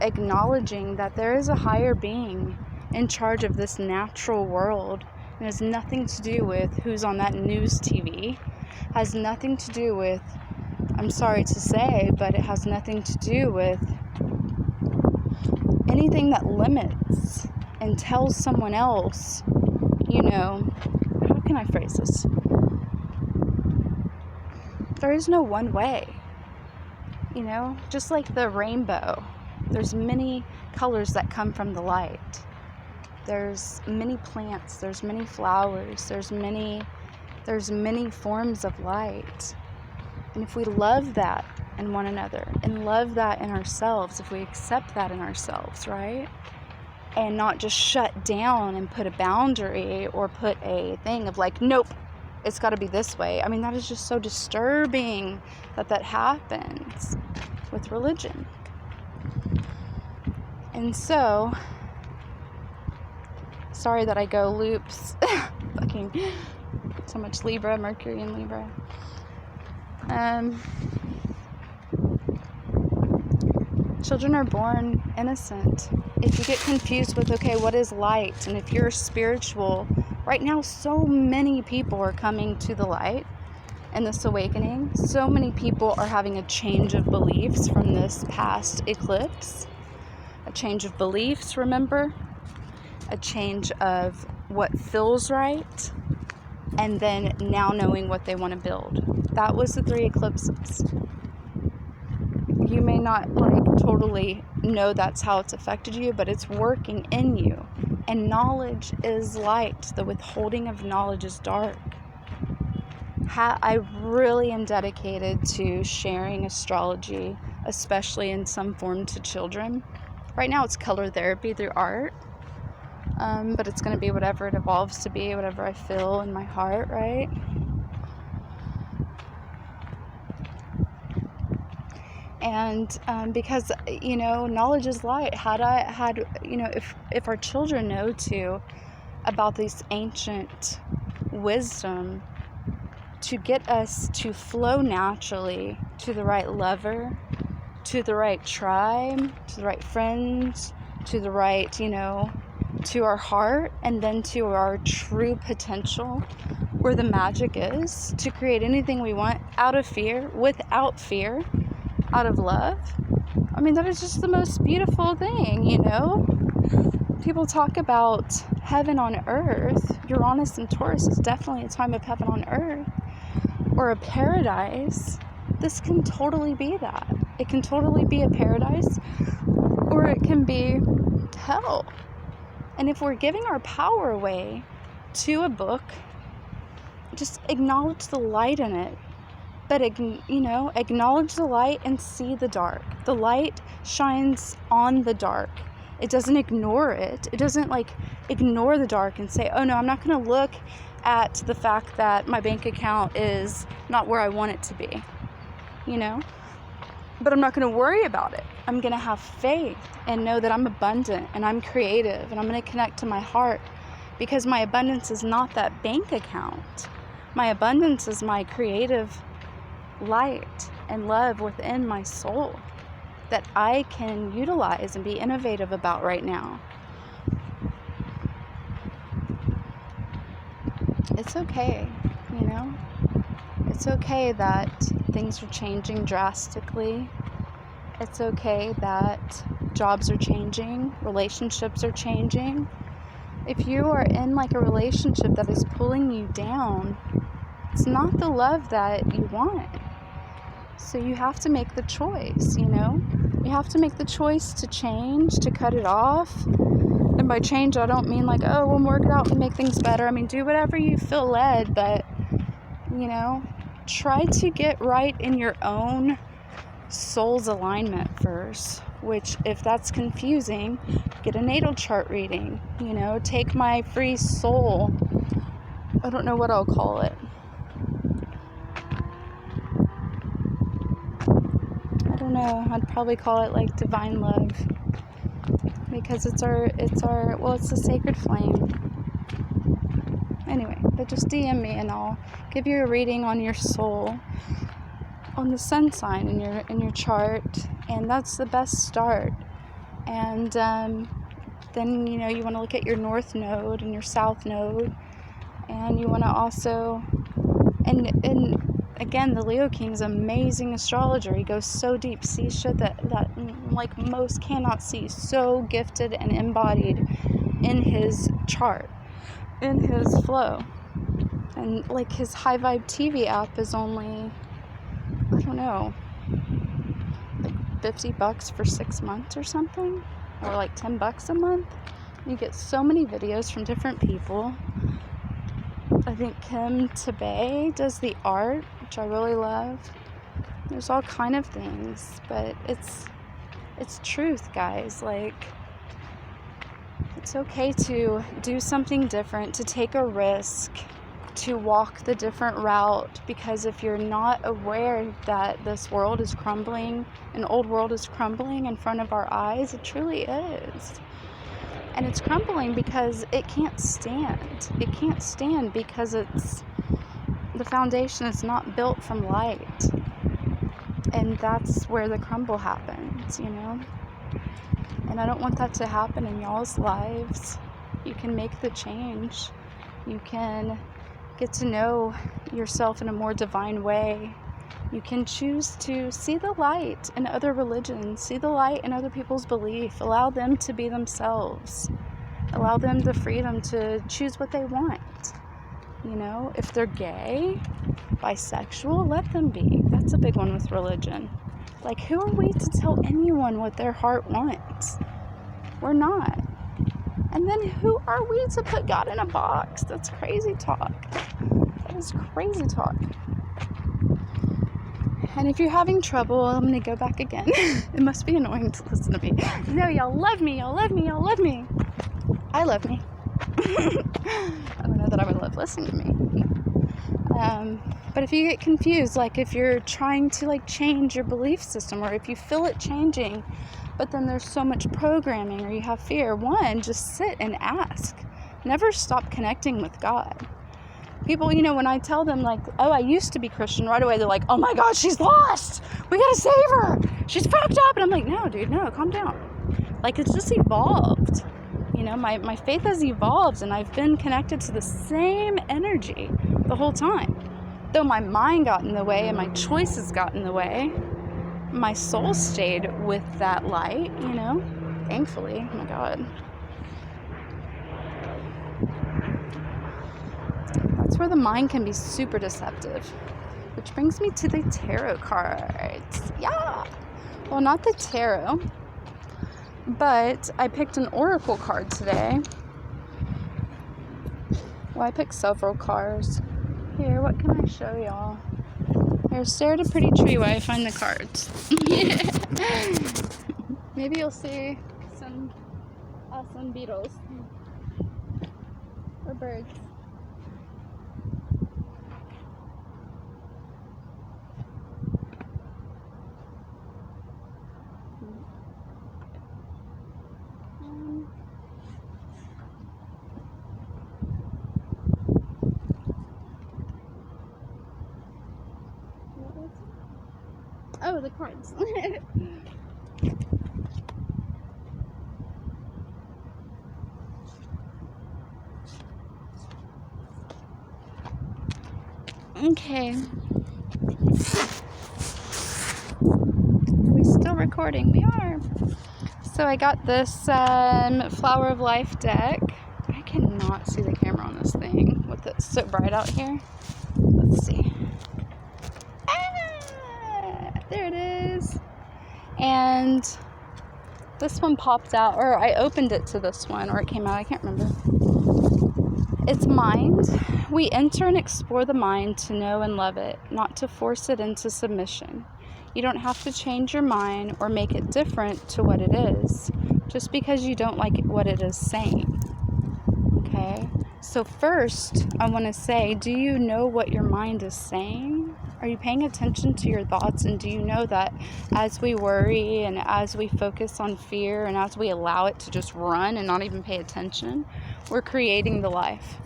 acknowledging that there is a higher being in charge of this natural world, it has nothing to do with who's on that news TV, has nothing to do with, I'm sorry to say, but it has nothing to do with anything that limits and tells someone else, how can I phrase this? There is no one way, just like the rainbow. There's many colors that come from the light. There's many plants, there's many flowers, there's many forms of light. And if we love that in one another and love that in ourselves, if we accept that in ourselves, right? And not just shut down and put a boundary or put a thing of nope, it's got to be this way. That is just so disturbing that happens with religion. And so, sorry that I go loops. Fucking so much Libra, Mercury in Libra. Children are born innocent. If you get confused with, okay, what is light? And if you're spiritual, right now so many people are coming to the light and this awakening. So many people are having a change of beliefs from this past eclipse. A change of beliefs, remember? A change of what feels right. And then now knowing what they want to build. That was the 3 eclipses. You may not totally know that's how it's affected you, but it's working in you. And knowledge is light. The withholding of knowledge is dark. I really am dedicated to sharing astrology, especially in some form to children. Right now it's color therapy through art. But it's going to be whatever it evolves to be, whatever I feel in my heart, right? And because, knowledge is light. If our children know too about this ancient wisdom to get us to flow naturally to the right lover, to the right tribe, to the right friends, to the right, to our heart, and then to our true potential, where the magic is, to create anything we want out of fear, without fear, out of love. I mean, that is just the most beautiful thing, People talk about heaven on earth. Uranus and Taurus is definitely a time of heaven on earth, or a paradise. This can totally be that. It can totally be a paradise, or it can be hell. And if we're giving our power away to a book, just acknowledge the light in it. But, acknowledge the light and see the dark. The light shines on the dark. It doesn't ignore it. It doesn't, ignore the dark and say, oh, no, I'm not going to look at the fact that my bank account is not where I want it to be, But I'm not going to worry about it. I'm going to have faith and know that I'm abundant and I'm creative and I'm going to connect to my heart, because my abundance is not that bank account. My abundance is my creative light and love within my soul that I can utilize and be innovative about right now. It's okay, It's okay that things are changing drastically. It's okay that jobs are changing, relationships are changing. If you are in a relationship that is pulling you down, it's not the love that you want. So you have to make the choice, You have to make the choice to change, to cut it off. And by change, I don't mean we'll work it out and make things better. I mean, do whatever you feel led, but, try to get right in your own soul's alignment first, which, if that's confusing, get a natal chart reading, take my free soul, I don't know what I'll call it. I don't know, I'd probably call it divine love, because it's the sacred flame. Anyway, but just DM me and I'll give you a reading on your soul, on the sun sign in your chart, and that's the best start. And then you want to look at your north node and your south node, and you want to also, and again, the Leo King's amazing astrologer. He goes so deep, sees shit that most cannot see. So gifted and embodied in his chart, in his flow. And his High Vibe TV app is only, I don't know, $50 for 6 months or something, or $10 a month. You get so many videos from different people. I think Kim Tabay does the art, which I really love. There's all kind of things, but it's truth, guys. It's okay to do something different, to take a risk, to walk the different route, because if you're not aware that this world is crumbling, an old world is crumbling in front of our eyes, it truly is. And it's crumbling because it can't stand. It can't stand because the foundation is not built from light. And that's where the crumble happens, And I don't want that to happen in y'all's lives. You can make the change. You can get to know yourself in a more divine way. You can choose to see the light in other religions, see the light in other people's belief, allow them to be themselves, allow them the freedom to choose what they want. If they're gay, bisexual, let them be. That's a big one with religion. Who are we to tell anyone what their heart wants? We're not. And then who are we to put God in a box? That's crazy talk. That is crazy talk. And if you're having trouble, I'm going to go back again. It must be annoying to listen to me. No, y'all love me, y'all love me, y'all love me. I love me. I don't know that I would love listening to me. But if you get confused, like if you're trying to like change your belief system, or if you feel it changing, but then there's so much programming, or you have fear, one, just sit and ask. Never stop connecting with God. People, when I tell them like, oh, I used to be Christian, right away they're like, oh my God, she's lost. We gotta save her. She's fucked up. And I'm like, no, dude, no, calm down. Like, it's just evolved. My faith has evolved, and I've been connected to the same energy the whole time. Though my mind got in the way and my choices got in the way, my soul stayed with that light, thankfully. Oh my God. That's where the mind can be super deceptive. Which brings me to the tarot cards. Yeah! Well, not the tarot, but I picked an oracle card today. Well, I picked several cards. Here, what can I show y'all? Here, stare at a pretty tree while I find the cards. Maybe you'll see some awesome beetles. Or birds. Oh, the cards. Okay. Are we still recording? We are. So I got this Flower of Life deck. I cannot see the camera on this thing with it so bright out here. Let's see. There it is. And this one popped out, or I opened it to this one, or it came out, I can't remember. It's mind. We enter and explore the mind to know and love it, not to force it into submission. You don't have to change your mind or make it different to what it is, just because you don't like what it is saying. Okay? So first, I want to say, do you know what your mind is saying? Are you paying attention to your thoughts? And do you know that as we worry and as we focus on fear and as we allow it to just run and not even pay attention, we're creating the life.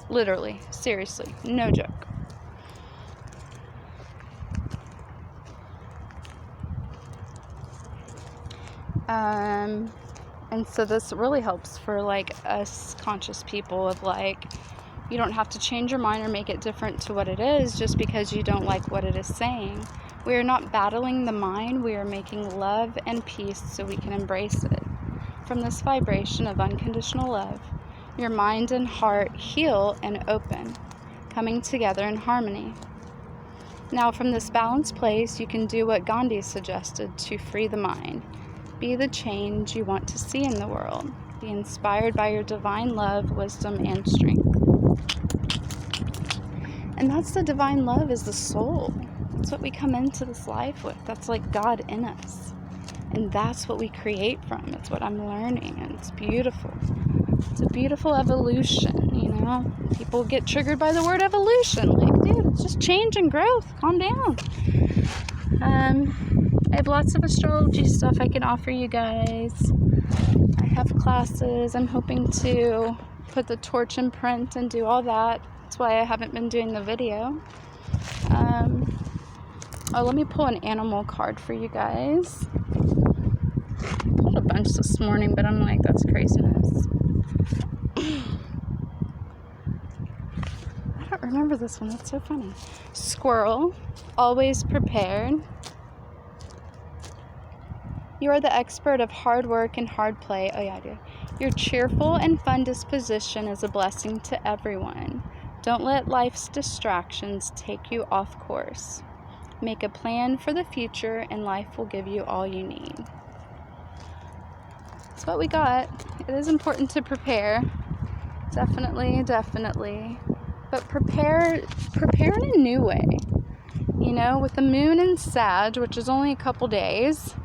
Literally. Seriously. No joke. And so this really helps for like us conscious people of like, you don't have to change your mind or make it different to what it is just because you don't like what it is saying. We are not battling the mind. We are making love and peace so we can embrace it. From this vibration of unconditional love, your mind and heart heal and open, coming together in harmony. Now, from this balanced place, you can do what Gandhi suggested to free the mind. Be the change you want to see in the world. Be inspired by your divine love, wisdom, and strength. And that's the divine love, is the soul. That's what we come into this life with. That's like God in us. And that's what we create from. It's what I'm learning, and it's beautiful. It's a beautiful evolution, People get triggered by the word evolution. Like, dude, it's just change and growth. Calm down. I have lots of astrology stuff I can offer you guys. I have classes. I'm hoping to put the torch in print and do all that. That's why I haven't been doing the video. Let me pull an animal card for you guys. I pulled a bunch this morning, but I'm like, that's craziness. I don't remember this one. That's so funny. Squirrel, always prepared. You are the expert of hard work and hard play. Oh yeah, I do. Your cheerful and fun disposition is a blessing to everyone. Don't let life's distractions take you off course. Make a plan for the future, and life will give you all you need. That's what we got. It is important to prepare. Definitely. But prepare in a new way. With the moon in Sag, which is only a couple days,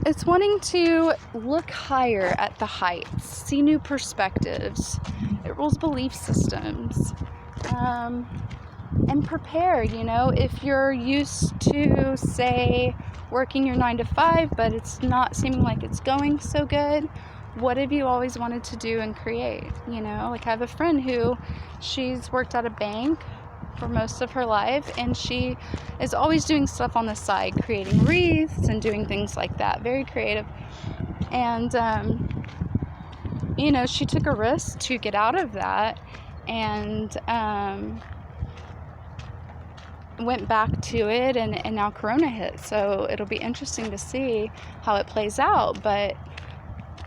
It's wanting to look higher at the heights, see new perspectives. It rules belief systems. And prepare, if you're used to, say, working your 9 to 5, but it's not seeming like it's going so good, what have you always wanted to do and create? Like I have a friend who, she's worked at a bank for most of her life, and she is always doing stuff on the side, creating wreaths and doing things like that, very creative. And she took a risk to get out of that, and went back to it, and now Corona hit, so it'll be interesting to see how it plays out. But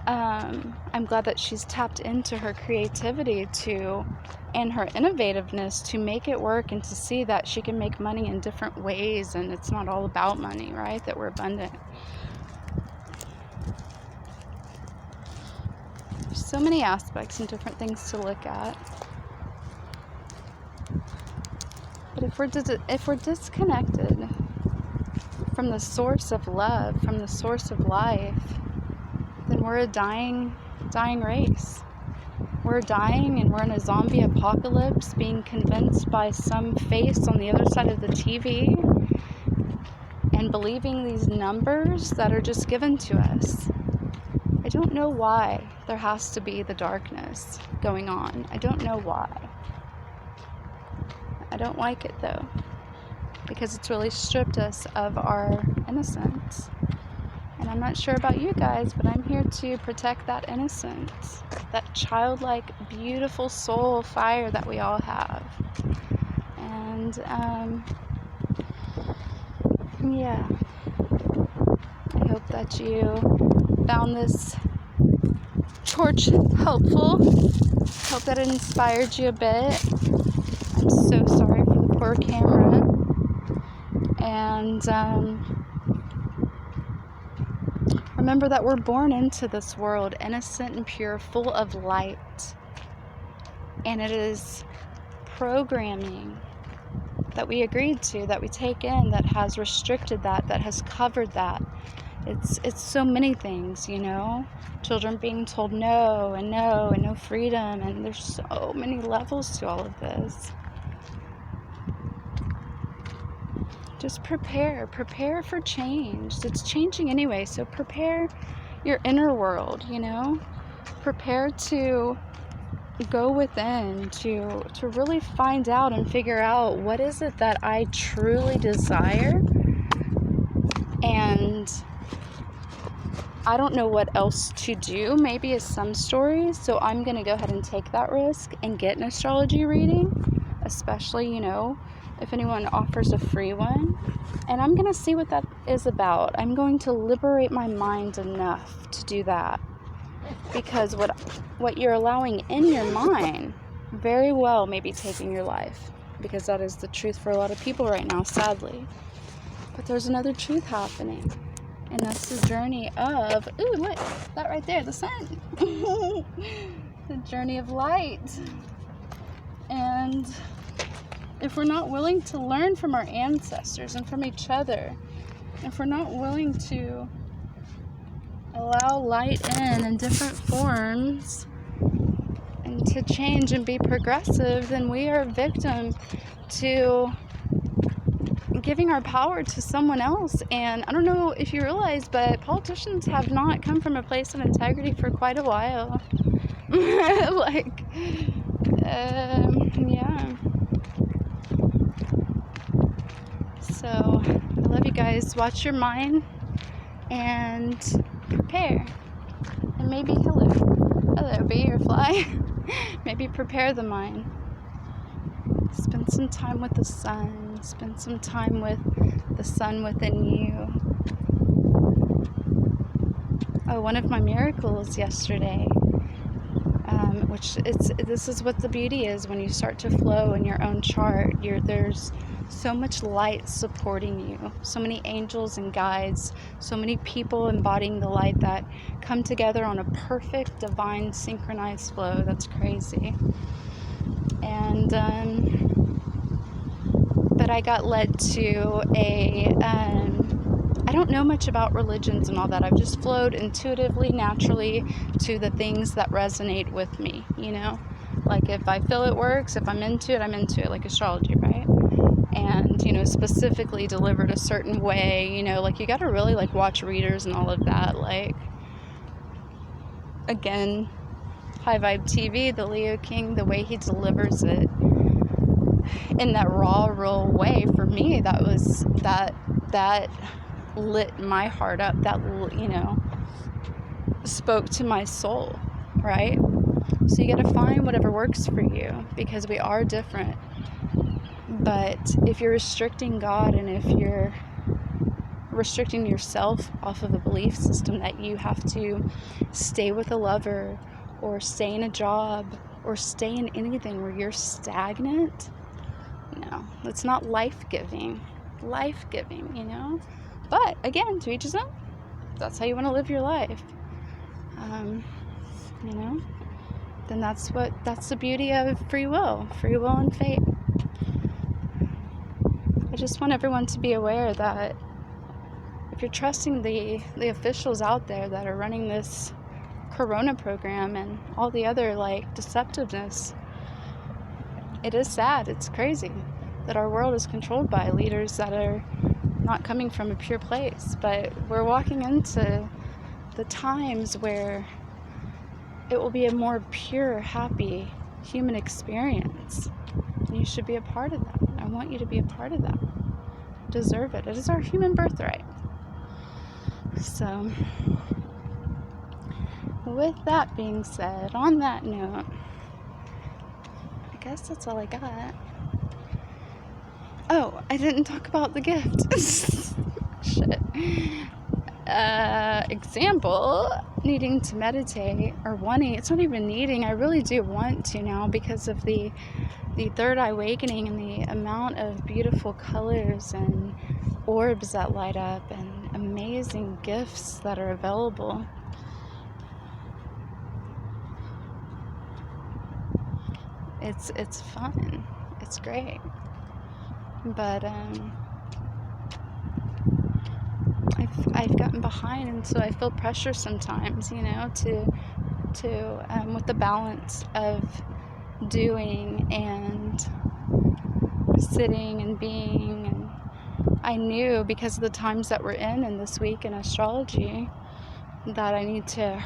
I'm glad that she's tapped into her creativity and her innovativeness to make it work, and to see that she can make money in different ways, and it's not all about money, right? That we're abundant. There's so many aspects and different things to look at. But if we're disconnected from the source of love, from the source of life, then we're a dying race. We're dying, and we're in a zombie apocalypse, being convinced by some face on the other side of the TV, and believing these numbers that are just given to us. I don't know why there has to be the darkness going on. I don't know why. I don't like it though, because it's really stripped us of our innocence. And I'm not sure about you guys, but I'm here to protect that innocence, that childlike, beautiful soul fire that we all have. And yeah, I hope that you found this torch helpful. Hope that it inspired you a bit. I'm so sorry for the poor camera. And remember that we're born into this world innocent and pure, full of light. And it is programming that we agreed to, that we take in, that has restricted that has covered that. It's so many things, children being told no and no freedom, and there's so many levels to all of this. Just prepare for change. It's changing anyway, so prepare your inner world, prepare to go within, to really find out and figure out what is it that I truly desire. And I don't know what else to do. Maybe it's some stories, so I'm going to go ahead and take that risk and get an astrology reading, especially, if anyone offers a free one. And I'm going to see what that is about. I'm going to liberate my mind enough to do that. Because what you're allowing in your mind very well may be taking your life. Because that is the truth for a lot of people right now, sadly. But there's another truth happening. And that's the journey of, look, that right there, the sun. The journey of light. And if we're not willing to learn from our ancestors and from each other, if we're not willing to allow light in different forms and to change and be progressive, then we are a victim to giving our power to someone else. And I don't know if you realize, but politicians have not come from a place of integrity for quite a while. Yeah. So, I love you guys. Watch your mind and prepare. And maybe, hello, bee or fly. Maybe prepare the mind. Spend some time with the sun. Spend some time with the sun within you. Oh, one of my miracles yesterday, this is what the beauty is when you start to flow in your own chart. There's so much light supporting you, so many angels and guides, so many people embodying the light that come together on a perfect, divine, synchronized flow. That's crazy. And but I got led to I don't know much about religions and all that. I've just flowed intuitively, naturally to the things that resonate with me, you know? Like if I feel it works, if I'm into it, I'm into it, like astrology, right? And, you know, specifically delivered a certain way, you know, like you got to really like watch readers and all of that. Like, again, High Vibe TV, the Leo King, the way he delivers it in that raw, real way, for me, that lit my heart up, that, you know, spoke to my soul, right? So you got to find whatever works for you, because we are different. But if you're restricting God, and if you're restricting yourself off of a belief system that you have to stay with a lover or stay in a job or stay in anything where you're stagnant, no, it's not life-giving, you know? But again, to each his own. That's how you want to live your life. You know? Then that's the beauty of free will and fate. I just want everyone to be aware that if you're trusting the officials out there that are running this corona program and all the other like deceptiveness, it is sad, it's crazy that our world is controlled by leaders that are not coming from a pure place. But we're walking into the times where it will be a more pure, happy human experience. And you should be a part of that. I want you to be a part of that. You deserve it. It is our human birthright. So, with that being said, on that note, I guess that's all I got. Oh, I didn't talk about the gift. Shit. Example, needing to meditate, or wanting, it's not even needing, I really do want to now, because of the third eye awakening and the amount of beautiful colors and orbs that light up and amazing gifts that are available. It's fun, it's great, but I've gotten behind, and so I feel pressure sometimes, you know, to with the balance of doing and sitting and being. And I knew, because of the times that we're in this week in astrology, that I need to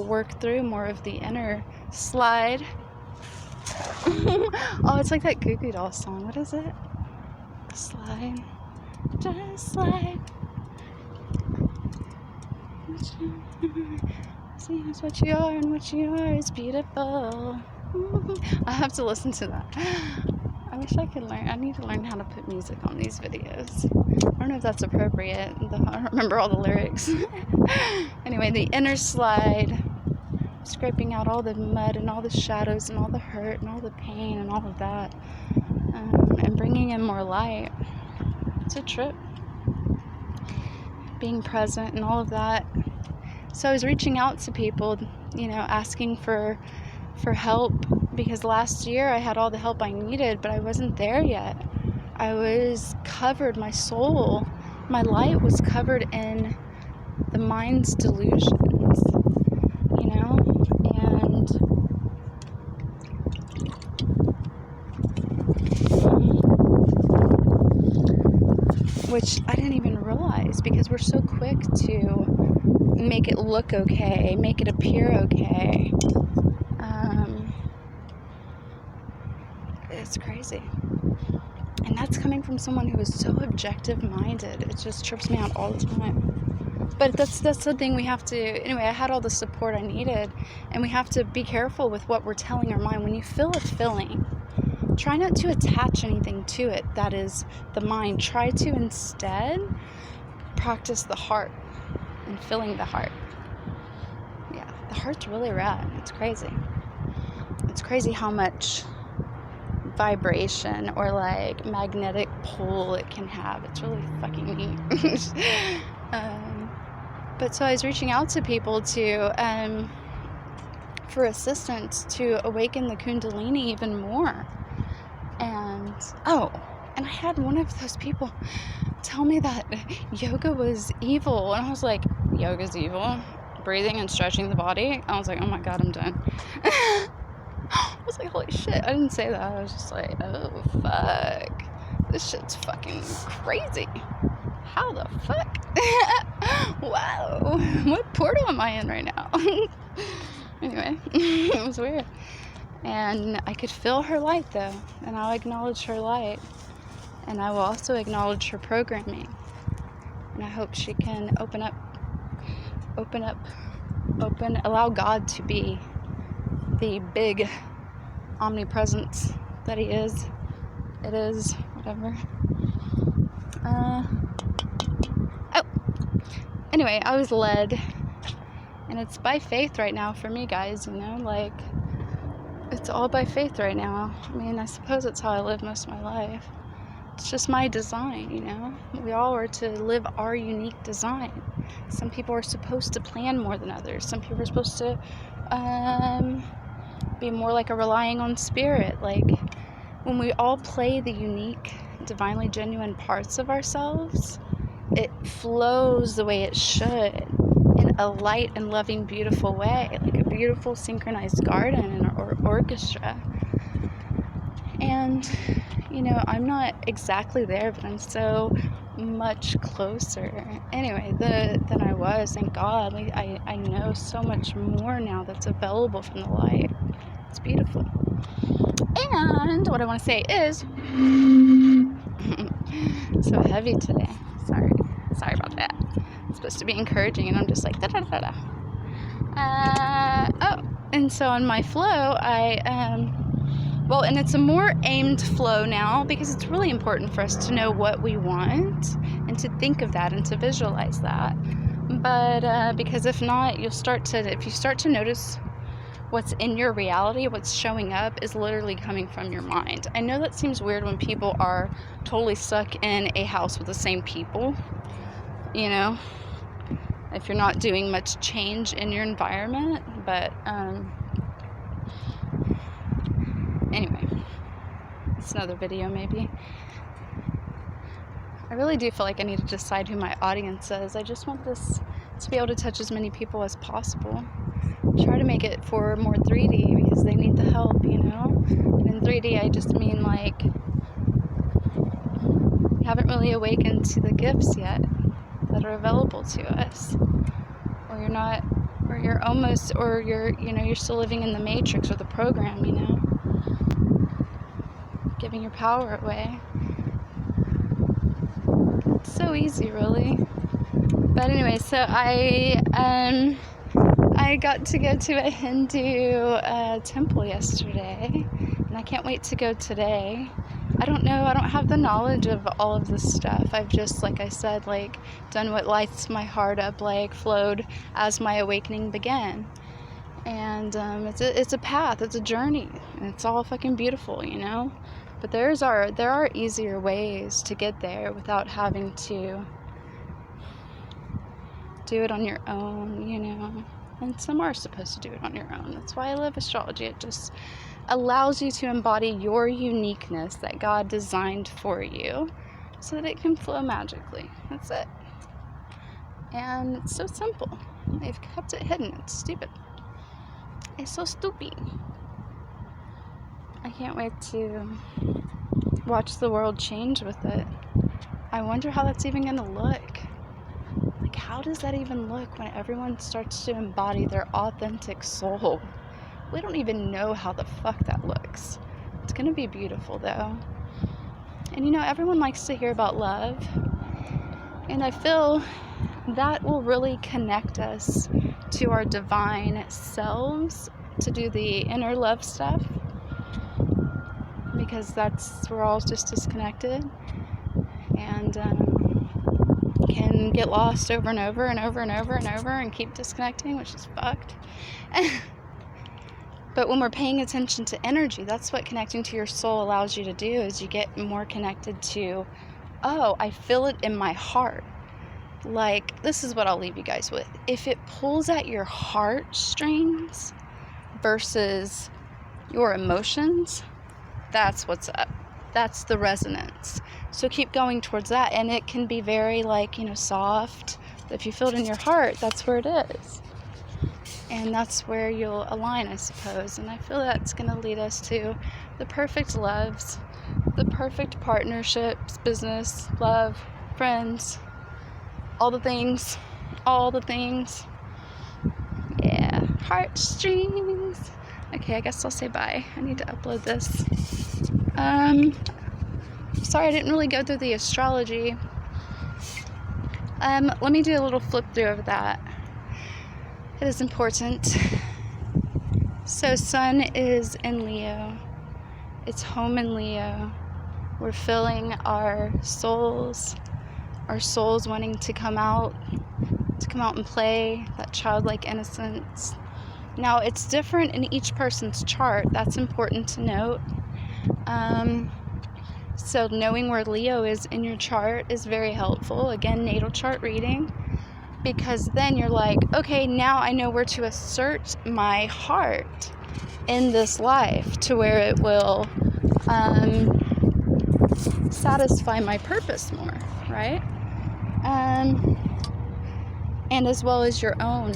work through more of the inner slide. Oh, it's like that Goo Goo Doll song. What is it? Slide. Just slide. See, it's what you are, and what you are is beautiful. I have to listen to that. I wish I could learn. I need to learn how to put music on these videos. I don't know if that's appropriate. I don't remember all the lyrics. Anyway, the inner slide, scraping out all the mud and all the shadows and all the hurt and all the pain and all of that, and bringing in more light. It's a trip. Being present and all of that. So I was reaching out to people, you know, asking for help, because last year I had all the help I needed, but I wasn't there yet. I was covered, my soul, my light was covered in the mind's delusions, you know, and which I didn't even realize, because we're so quick to make it look okay, make it appear okay. It's crazy. And that's coming from someone who is so objective minded. It just trips me out all the time. But that's the thing we have to, anyway, I had all the support I needed, and we have to be careful with what we're telling our mind. When you feel a feeling, try not to attach anything to it that is the mind. Try to instead practice the heart and filling the heart. Yeah, the heart's really rad. It's crazy. It's crazy how much vibration or like magnetic pull it can have. It's really fucking neat. But so I was reaching out to people to for assistance to awaken the Kundalini even more. And And I had one of those people tell me that yoga was evil. And I was like, yoga's evil? Breathing and stretching the body? I was like, oh my God, I'm done. I was like, holy shit. I didn't say that. I was just like, oh, fuck. This shit's fucking crazy. How the fuck? Wow. What portal am I in right now? Anyway, it was weird. And I could feel her light, though. And I'll acknowledge her light. And I will also acknowledge her programming. And I hope she can allow God to be the big omnipresence that he is. It is, whatever. Anyway, I was led. And it's by faith right now for me, guys, you know, like, it's all by faith right now. I mean, I suppose it's how I live most of my life. It's just my design, you know. We all are to live our unique design. Some people are supposed to plan more than others. Some people are supposed to be more like a relying on spirit. Like, when we all play the unique, divinely genuine parts of ourselves, it flows the way it should, in a light and loving, beautiful way, like a beautiful synchronized garden in an orchestra. And, you know, I'm not exactly there, but I'm so much closer. Anyway, than I was, thank God. Like, I know so much more now that's available from the light. It's beautiful. And what I want to say is, so heavy today. Sorry about that. It's supposed to be encouraging, and I'm just like, da-da-da-da. And so on my flow, and it's a more aimed flow now, because it's really important for us to know what we want and to think of that and to visualize that. But because if not, if you start to notice what's in your reality, what's showing up is literally coming from your mind. I know that seems weird when people are totally stuck in a house with the same people, you know, if you're not doing much change in your environment, but anyway, it's another video maybe. I really do feel like I need to decide who my audience is. I just want this to be able to touch as many people as possible. Try to make it for more 3D, because they need the help, you know. And in 3D, I just mean, like, you haven't really awakened to the gifts yet that are available to us, or you're still living in the matrix or the program, you know, giving your power away. It's so easy, really. But anyway, so I got to go to a Hindu temple yesterday, and I can't wait to go today. I don't have the knowledge of all of this stuff. I've just, like I said, like, done what lights my heart up, like, flowed as my awakening began. And it's a path, it's a journey, and it's all fucking beautiful, you know. But there are easier ways to get there without having to do it on your own, you know. And some are supposed to do it on your own. That's why I love astrology. It just allows you to embody your uniqueness that God designed for you, so that it can flow magically. That's it. And it's so simple. They've kept it hidden. It's stupid. It's so stupid. I can't wait to watch the world change with it. I wonder how that's even going to look. Like, how does that even look when everyone starts to embody their authentic soul? We don't even know how the fuck that looks. It's going to be beautiful, though. And, you know, everyone likes to hear about love. And I feel that will really connect us to our divine selves to do the inner love stuff. Because we're all just disconnected. And can get lost over and over and over and over and over and keep disconnecting, which is fucked. But when we're paying attention to energy, that's what connecting to your soul allows you to do, is you get more connected to, oh, I feel it in my heart. Like, this is what I'll leave you guys with. If it pulls at your heartstrings versus your emotions, that's what's up. that's the resonance. So keep going towards that, and it can be very like, soft. If you feel it in your heart, that's where it is. And that's where you'll align, I suppose. And I feel that's going to lead us to the perfect loves, the perfect partnerships, business, love, friends, all the things. Yeah, heartstrings. Okay, I guess I'll say bye. I need to upload this. Sorry I didn't really go through the astrology. Let me do a little flip through of that. It is important. So Sun is in Leo. It's home in Leo. We're feeling our souls wanting to come out and play, that childlike innocence. Now, it's different in each person's chart. That's important to note. So knowing where Leo is in your chart is very helpful. Again, natal chart reading. Because then you're like, okay, now I know where to assert my heart in this life to where it will satisfy my purpose more, right? And as well as your own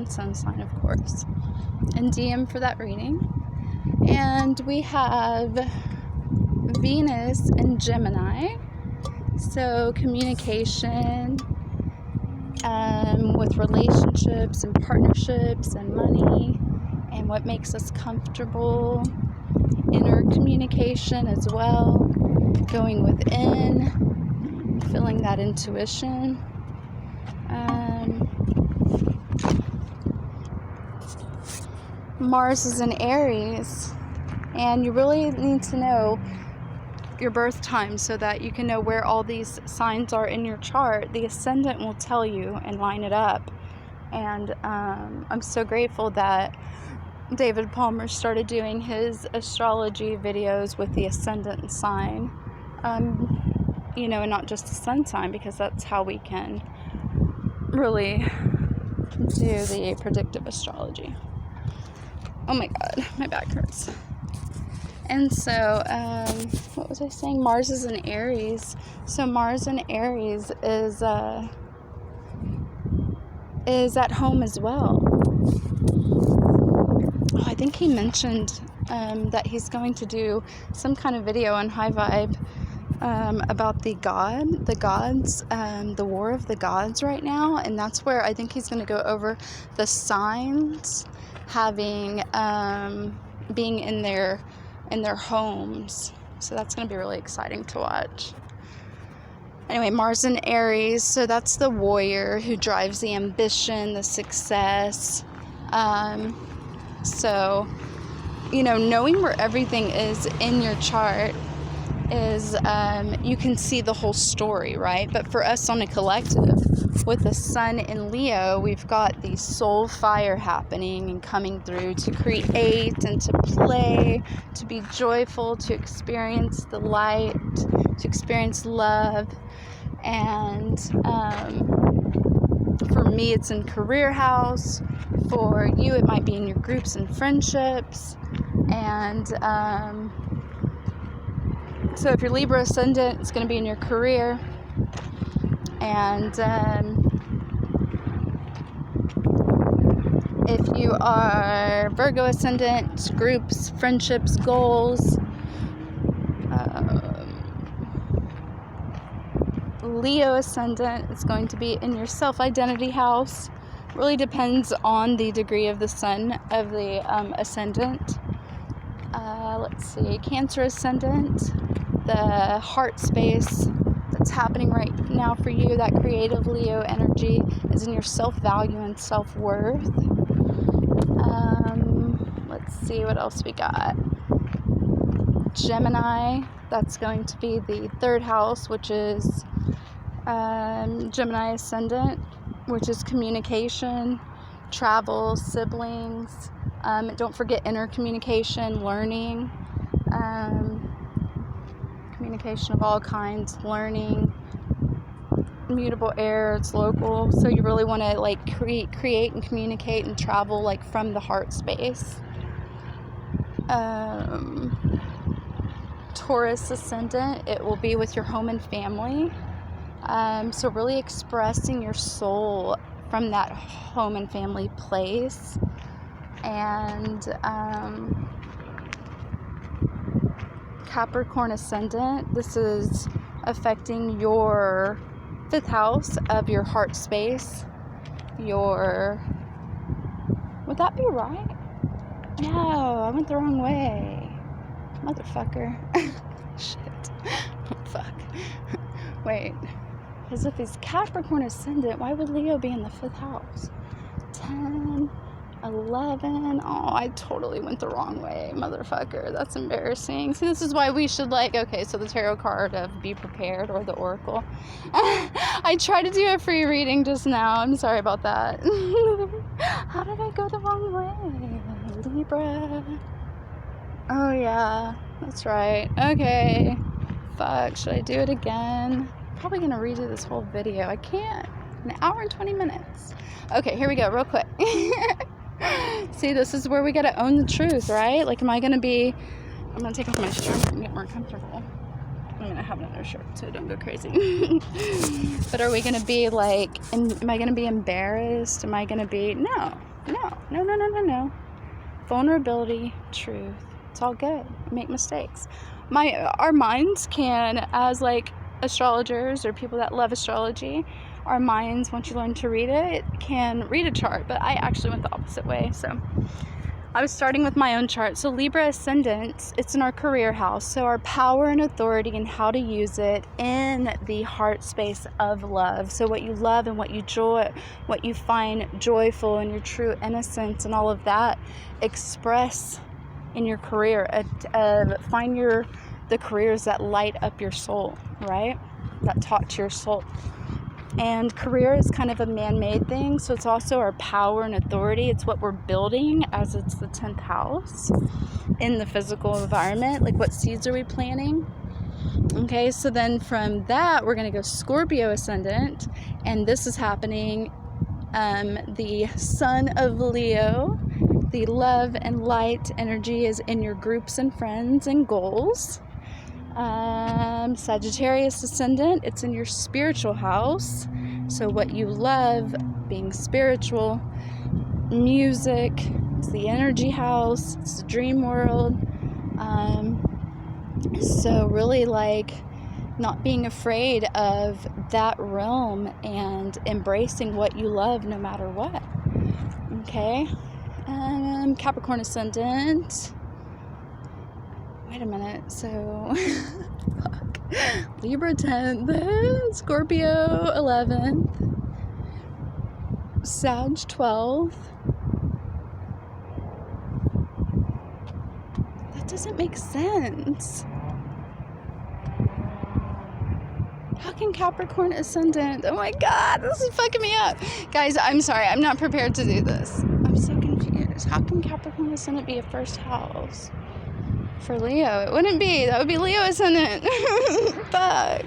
sun sign, of course. And DM for that reading. And we have Venus in Gemini. So communication, with relationships and partnerships and money and what makes us comfortable, inner communication as well, going within, feeling that intuition. Mars is in Aries, and you really need to know your birth time so that you can know where all these signs are in your chart. The ascendant will tell you and line it up. And I'm so grateful that David Palmer started doing his astrology videos with the ascendant sign, and not just the sun sign, because that's how we can really do the predictive astrology. Oh my god, my back hurts. And so, what was I saying? Mars is in Aries. So Mars in Aries is at home as well. Oh, I think he mentioned that he's going to do some kind of video on High Vibe about the gods, the war of the gods right now. And that's where I think he's going to go over the signs having being in their homes. So that's going to be really exciting to watch. Anyway, Mars in Aries, so that's the warrior who drives the ambition, the success. So, knowing where everything is in your chart is, you can see the whole story, right? But for us on a collective, with the sun in Leo, we've got the soul fire happening and coming through to create and to play, to be joyful, to experience the light, to experience love. And for me, it's in career house. For you, it might be in your groups and friendships. And so if you're Libra ascendant, it's going to be in your career. And if you are Virgo ascendant, groups, friendships, goals. Leo ascendant is going to be in your self-identity house. Really depends on the degree of the sun of the ascendant. Let's see, Cancer ascendant, the heart space that's happening right now for you, that creative Leo energy, is in your self-value and self-worth. Let's see what else we got. Gemini, that's going to be the third house, which is Gemini ascendant, which is communication, travel, siblings. Don't forget inner communication, learning, communication of all kinds, learning, mutable air, it's local. So you really want to create and communicate and travel from the heart space. Taurus ascendant, it will be with your home and family. So really expressing your soul from that home and family place. And Capricorn ascendant, this is affecting your 5th house of your heart space. Would that be right? No, I went the wrong way. Motherfucker. Shit. Fuck. Wait. Because if he's Capricorn ascendant, why would Leo be in the 5th house? 10, 11. Oh, I totally went the wrong way, motherfucker. That's embarrassing. See, this is why we should, like, okay, so the tarot card of Be Prepared, or the Oracle. I tried to do a free reading just now. I'm sorry about that. How did I go the wrong way? Libra. Oh, yeah. That's right. Okay. Fuck. Should I do it again? Probably gonna redo this whole video. I can't. An hour and 20 minutes. Okay, here we go, real quick. See, this is where we gotta own the truth, right? Like, I'm gonna take off my shirt and get more comfortable. I'm gonna have another shirt, so don't go crazy. But are we gonna be like, am I gonna be embarrassed? Am I gonna be, no. Vulnerability, truth, it's all good. We make mistakes. Our minds can, as like astrologers or people that love astrology, our minds, once you learn to read it, can read a chart, but I actually went the opposite way. So I was starting with my own chart. So Libra ascendant, it's in our career house. So our power and authority and how to use it in the heart space of love. So what you love and what you find joyful and your true innocence and all of that, express in your career. Find the careers that light up your soul, right? That talk to your soul. And career is kind of a man-made thing, so it's also our power and authority. It's what we're building, as it's the 10th house in the physical environment. Like, what seeds are we planting? Okay, so then from that, we're going to go Scorpio ascendant, and this is happening the sun of Leo. The love and light energy is in your groups and friends and goals. Sagittarius ascendant, it's in your spiritual house. So what you love, being spiritual, music, it's the energy house, it's the dream world. So really, like, not being afraid of that realm and embracing what you love no matter what. Okay. Capricorn ascendant. Wait a minute. So, fuck. Libra 10th, Scorpio 11th, Sag 12th. That doesn't make sense. How can Capricorn ascendant? Oh my God, this is fucking me up. Guys, I'm sorry. I'm not prepared to do this. I'm so confused. How can Capricorn ascendant be a first house? For Leo, it wouldn't be. That would be Leo ascendant. Fuck.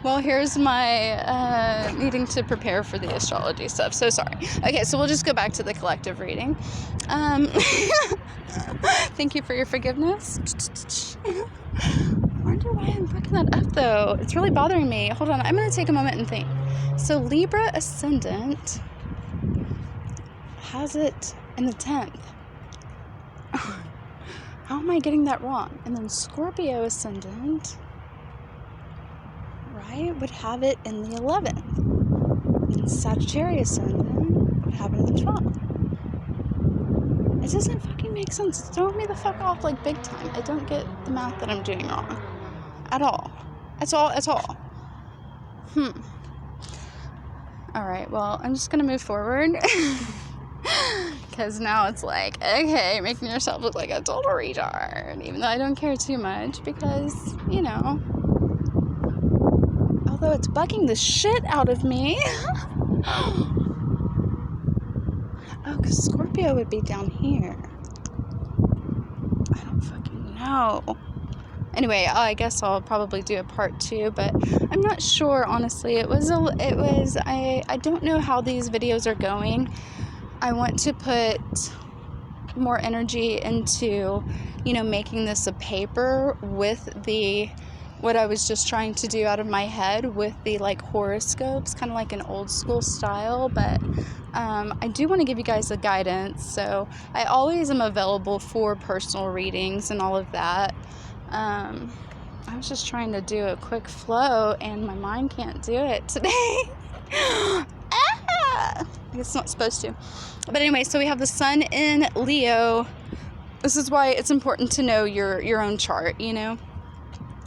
Well, here's my needing to prepare for the astrology stuff. So sorry. Okay, so we'll just go back to the collective reading. Thank you for your forgiveness. I wonder why I'm fucking that up, though. It's really bothering me. Hold on. I'm going to take a moment and think. So Libra ascendant has it in the 10th. How am I getting that wrong? And then Scorpio ascendant, right, would have it in the 11th. And Sagittarius ascendant would have it in the 12th. It doesn't fucking make sense. It's throwing me the fuck off, like, big time. I don't get the math that I'm doing wrong. At all. At all. Alright, well, I'm just gonna move forward. Because now it's like, okay, making yourself look like a total retard. Even though I don't care too much, because, you know, although it's bugging the shit out of me. Oh, because Scorpio would be down here. I don't fucking know. Anyway, I guess I'll probably do a part 2, but I'm not sure, honestly. I don't know how these videos are going. I want to put more energy into, you know, making this a paper with what I was just trying to do out of my head with the like horoscopes, kind of like an old school style. But I do want to give you guys a guidance, so I always am available for personal readings and all of that. I was just trying to do a quick flow and my mind can't do it today. I guess it's not supposed to. But anyway, so we have the sun in Leo. This is why it's important to know your own chart, you know,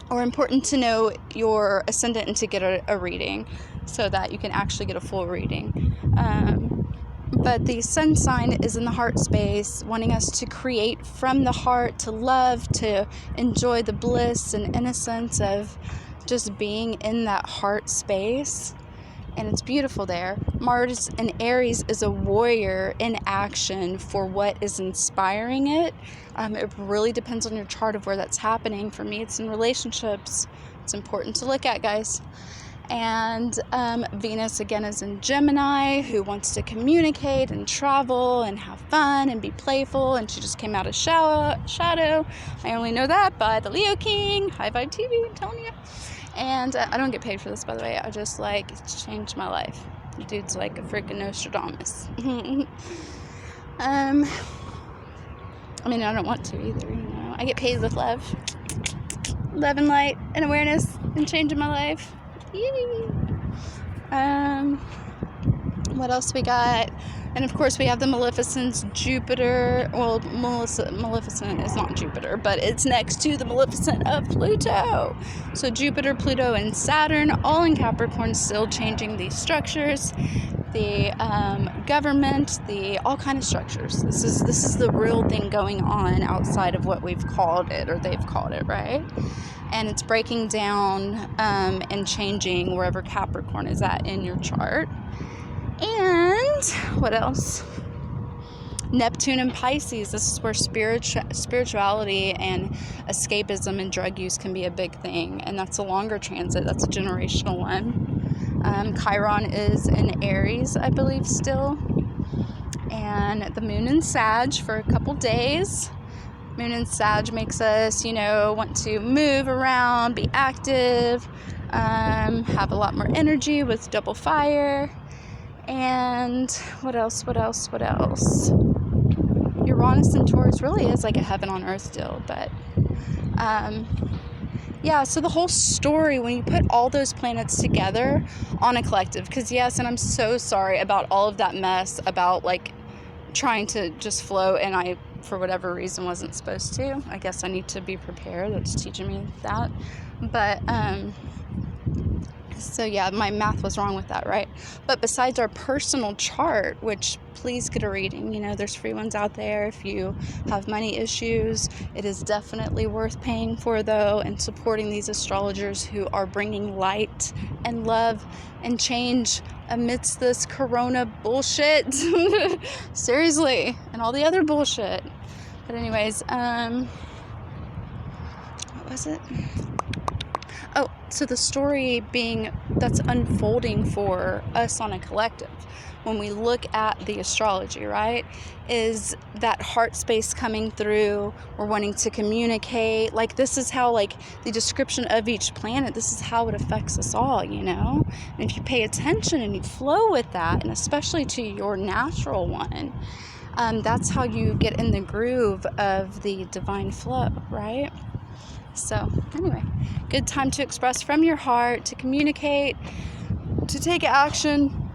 or important to know your ascendant and to get a reading so that you can actually get a full reading. But the sun sign is in the heart space, wanting us to create from the heart, to love, to enjoy the bliss and innocence of just being in that heart space. And it's beautiful there. Mars in Aries is a warrior in action for what is inspiring it. It really depends on your chart of where that's happening. For me, it's in relationships. It's important to look at, guys. And Venus again is in Gemini, who wants to communicate and travel and have fun and be playful. And she just came out of shadow. I only know that by the Leo King. High Vibe TV, I'm telling you. And I don't get paid for this, by the way. I just like, it's changed my life. The dude's like a freaking Nostradamus. I mean, I don't want to either, you know. I get paid with love. Love and light and awareness and changing my life. Yay. What else we got? And of course we have the Maleficent's Jupiter. Well, Maleficent is not Jupiter, but it's next to the Maleficent of Pluto. So Jupiter, Pluto, and Saturn, all in Capricorn, still changing these structures, the government, the all kind of structures. This is the real thing going on outside of what we've called it, or they've called it, right? And it's breaking down and changing wherever Capricorn is at in your chart. And what else? Neptune and Pisces. This is where spirituality and escapism and drug use can be a big thing. And that's a longer transit. That's a generational one. Chiron is in Aries, I believe, still. And the moon in Sag for a couple days. Moon in Sag makes us, you know, want to move around, be active, have a lot more energy with double fire. And what else? Uranus and Taurus really is like a heaven on earth deal. But yeah, so the whole story, when you put all those planets together on a collective, because yes, and I'm so sorry about all of that mess about like trying to just flow, and I, for whatever reason, wasn't supposed to. I guess I need to be prepared. That's teaching me that. But so yeah, my math was wrong with that, right? But besides our personal chart, which please get a reading, you know, there's free ones out there. If you have money issues, it is definitely worth paying for, though, and supporting these astrologers who are bringing light and love and change amidst this corona bullshit. Seriously, and all the other bullshit. But anyways, what was it? Oh, so the story that's unfolding for us on a collective, when we look at the astrology, right, is that heart space coming through. We're wanting to communicate. Like, this is how, like, the description of each planet, this is how it affects us all, you know? And if you pay attention and you flow with that, and especially to your natural one, that's how you get in the groove of the divine flow, right? So anyway, good time to express from your heart, to communicate, to take action,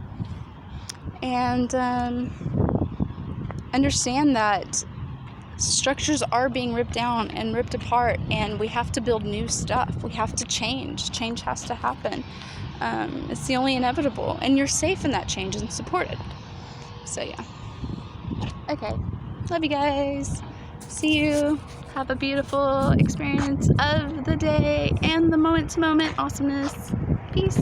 and understand that structures are being ripped down and ripped apart, and we have to build new stuff. We have to change. Change has to happen. It's the only inevitable, and you're safe in that change and supported. So yeah. Okay. Love you guys. See you. Have a beautiful experience of the day and the moment-to-moment awesomeness. Peace.